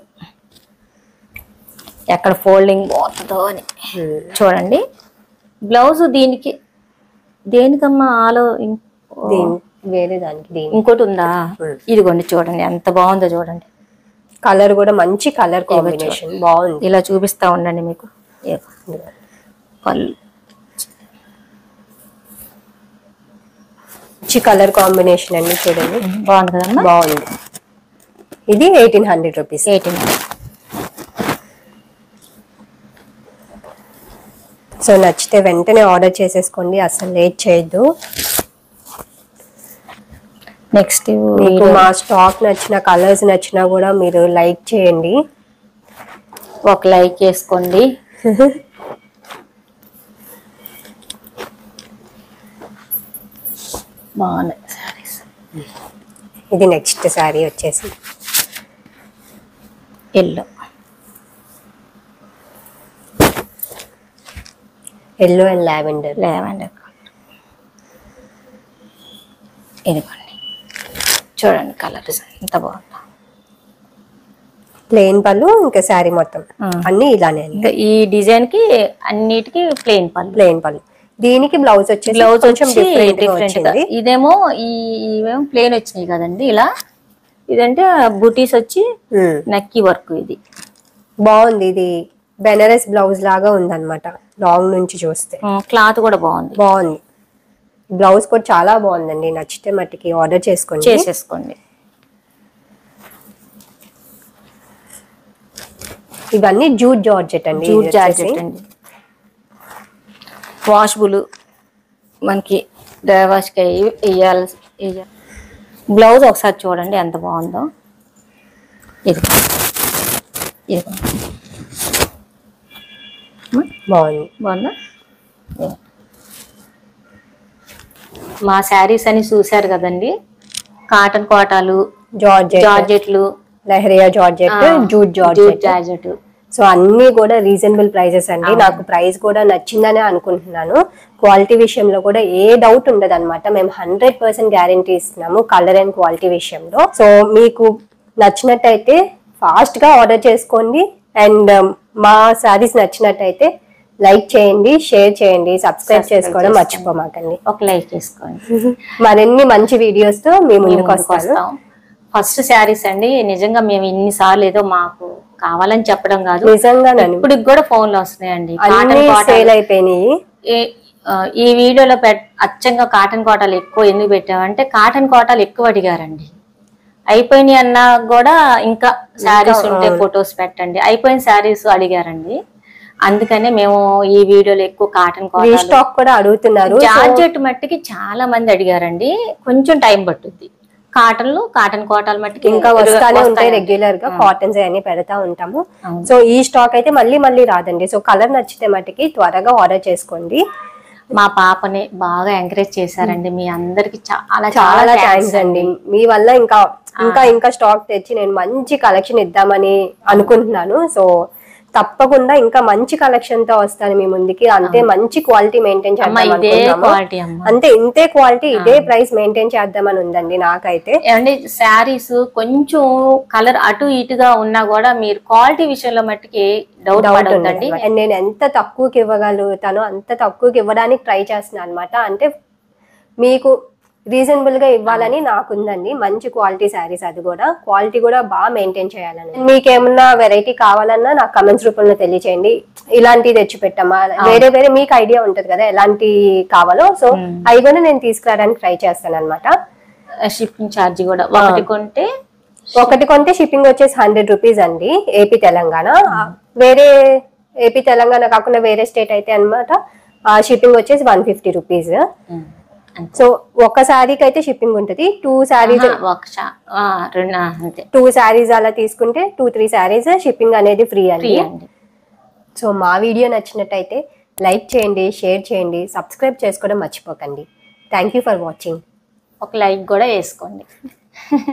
S1: ఎక్కడ ఫోల్డింగ్ పోతుందో అని. చూడండి బ్లౌజ్ దేనికమ్మా
S2: వేరే దానికి
S1: ఇంకోటి ఉందా? ఇదిగోండి చూడండి ఎంత బాగుందో. చూడండి
S2: కలర్ కూడా మంచి కలర్ కాంబినేషన్ బాగుంది.
S1: ఇలా చూపిస్తా ఉండండి మీకు. పళ్ళు
S2: మంచి కలర్ కాంబినేషన్ అండి. చూడండి
S1: బాగుంది కదమ్మా.
S2: బాగుంది. ఇది 1800 రూపీస్.
S1: 1800.
S2: సో నచ్చితే వెంటనే ఆర్డర్ చేసేసుకోండి, అసలు లేట్ చేయొద్దు.
S1: నెక్స్ట్
S2: మీకు మా స్టాక్ నచ్చిన కలర్స్ నచ్చినా కూడా మీరు లైక్ చేయండి.
S1: ఒక లైక్ వేసుకోండి. బాగున్నాయి సారీస్.
S2: ఇది నెక్స్ట్ శారీ వచ్చేసి
S1: ఎల్లో
S2: అండ్ లావెండర్.
S1: ఇదిగోండి చూడండి కలర్స్ ఎంత బాగుందో.
S2: ప్లెయిన్ పళ్ళు, ఇంకా శారీ మొత్తం అన్ని ఇలానే.
S1: ఇంకా ఈ డిజైన్ కి అన్నిటికి ప్లెయిన్ పళ్ళు.
S2: దీనికి బ్లౌజ్ వచ్చి
S1: ఇదేమో ఇవేమో ప్లెయిన్ వచ్చినాయి కదండి ఇలా. ఇదంటే బూటీస్ వచ్చి నక్కి వర్క్. ఇది
S2: బాగుంది. ఇది బెనారస్ బ్లౌజ్ లాగా ఉందన్నమాట. లాంగ్ నుంచి చూస్తే
S1: క్లాత్ కూడా బాగుంది.
S2: బ్లౌజ్ కూడా చాలా బాగుందండి. నచ్చితే మట్టికి ఆర్డర్ చేసేసుకోండి. ఇవన్నీ జూట్ జార్జెట్ అండి.
S1: వాషబుల్, మనకి డ్రై వాష్ కి వేయాలి. బ్లౌజ్ ఒకసారి చూడండి ఎంత బాగుందో. ఇది బాగుందా? మా శారీస్ అని చూసారు కదండి. కాటన్ కోటాలు, జార్జెట్లు,
S2: lehariya georgette, jute georgette. So అన్ని కూడా రీజనబుల్ ప్రైజెస్ అండి. నాకు ప్రైస్ కూడా నచ్చిందనే అనుకుంటున్నాను. క్వాలిటీ విషయంలో కూడా ఏ డౌట్ ఉండదు అనమాట. మేము 100% గ్యారంటీ ఇస్తున్నాము కలర్ అండ్ క్వాలిటీ విషయంలో. సో మీకు నచ్చినట్టయితే ఫాస్ట్ గా ఆర్డర్ చేసుకోండి. అండ్ మా శారీస్ నచ్చినట్టయితే లైక్ చేయండి, షేర్ చేయండి, సబ్స్క్రైబ్ చేసుకోవడం మర్చిపోమాకండి.
S1: ఒక లైక్ చేసుకోండి.
S2: మరిన్ని మంచి వీడియోస్ తో మేము ముందుకు వస్తాం.
S1: ఫస్ట్ శారీస్ అండి, నిజంగా మేము ఇన్నిసార్లు ఏదో మాకు కావాలని చెప్పడం కాదు,
S2: నిజంగా
S1: ఇప్పుడు కూడా ఫోన్లు వస్తున్నాయండి.
S2: సేల్ అయిపోయినాయి.
S1: ఈ వీడియోలో అచ్చంగా కాటన్ కోటాలు ఎక్కువ ఎందుకు పెట్టామంటే కాటన్ కోటాలు ఎక్కువ అడిగారండి. అయిపోయినాయి అన్నా కూడా ఇంకా శారీస్ ఉంటే ఫొటోస్ పెట్టండి, అయిపోయిన శారీస్ అడిగారండి. అందుకనే మేము ఈ వీడియోలో ఎక్కువ కాటన్
S2: స్టాక్ కూడా అడుగుతున్నారు.
S1: జార్జెట్ మట్టికి చాలా మంది అడిగారండి. కొంచెం టైం పట్టుద్ది, కాటన్ కోటాలు మట్టుకి
S2: ఇంకా వస్తానే ఉంటాయి రెగ్యులర్ గా, కాటన్స్ అన్ని పెడతా ఉంటాము. సో ఈ స్టాక్ అయితే మళ్ళీ రాదండి. సో కలర్ నచ్చితే మట్టుకి త్వరగా ఆర్డర్ చేసుకోండి.
S1: మా పాపని బాగా ఎంకరేజ్ చేశారండి. మీ అందరికి చాలా
S2: చాలా థ్యాంక్స్ అండి. మీ వల్ల ఇంకా స్టాక్ తెచ్చి నేను మంచి కలెక్షన్ ఇద్దామని అనుకుంటున్నాను. సో తప్పకుండా ఇంకా మంచి కలెక్షన్ తో వస్తాను మీ ముందుకి. అంతే మంచి క్వాలిటీ మెయింటైన్ చేద్దాం అనుకుంటున్నాము. అంతే ఇంతే క్వాలిటీ ఇదే ప్రైస్ మెయింటైన్ చేద్దామని ఉందండి నాకైతే.
S1: ఏమండి శారీస్ కొంచెం కలర్ అటు ఇటుగా ఉన్నా కూడా మీరు క్వాలిటీ విషయంలో మట్టుకి డౌట్ పడొద్దండి.
S2: నేను ఎంత తక్కువకి ఇవ్వగలుగుతానో అంత తక్కువకి ఇవ్వడానికి ట్రై చేస్తున్నాను అనమాట. అంటే మీకు రీజనబుల్ గా ఇవ్వాలని నాకుందండి. మంచి క్వాలిటీ శారీస్, అది కూడా క్వాలిటీ కూడా బాగా మెయింటైన్ చేయాలని. మీకు ఏమన్నా వెరైటీ కావాలన్నా నాకు కమెంట్స్ రూపంలో తెలియచేయండి. ఇలాంటివి తెచ్చి పెట్టమ్మా, వేరే మీకు ఐడియా ఉంటది కదా ఎలాంటి కావాలో. సో అవి కూడా నేను తీసుకురావడానికి ట్రై చేస్తాను అనమాట.
S1: షిప్పింగ్ ఛార్జ్ కూడా ఒకటి కొంటే షిప్పింగ్ వచ్చేసి 100 రూపీస్ అండి ఏపీ తెలంగాణ. వేరే ఏపీ తెలంగాణ కాకుండా వేరే స్టేట్ అయితే అనమాట షిప్పింగ్ వచ్చేసి 150 రూపీస్. సో ఒక శారీకి అయితే షిప్పింగ్ ఉంటుంది. 2 శారీస్ అలా తీసుకుంటే 2-3 శారీస్ షిప్పింగ్ అనేది ఫ్రీ అండి. సో మా వీడియో నచ్చినట్టయితే లైక్ చేయండి, షేర్ చేయండి, సబ్స్క్రైబ్ చేసుకోవడం మర్చిపోకండి. Thank you for watching. ఒక లైక్ కూడా వేసుకోండి.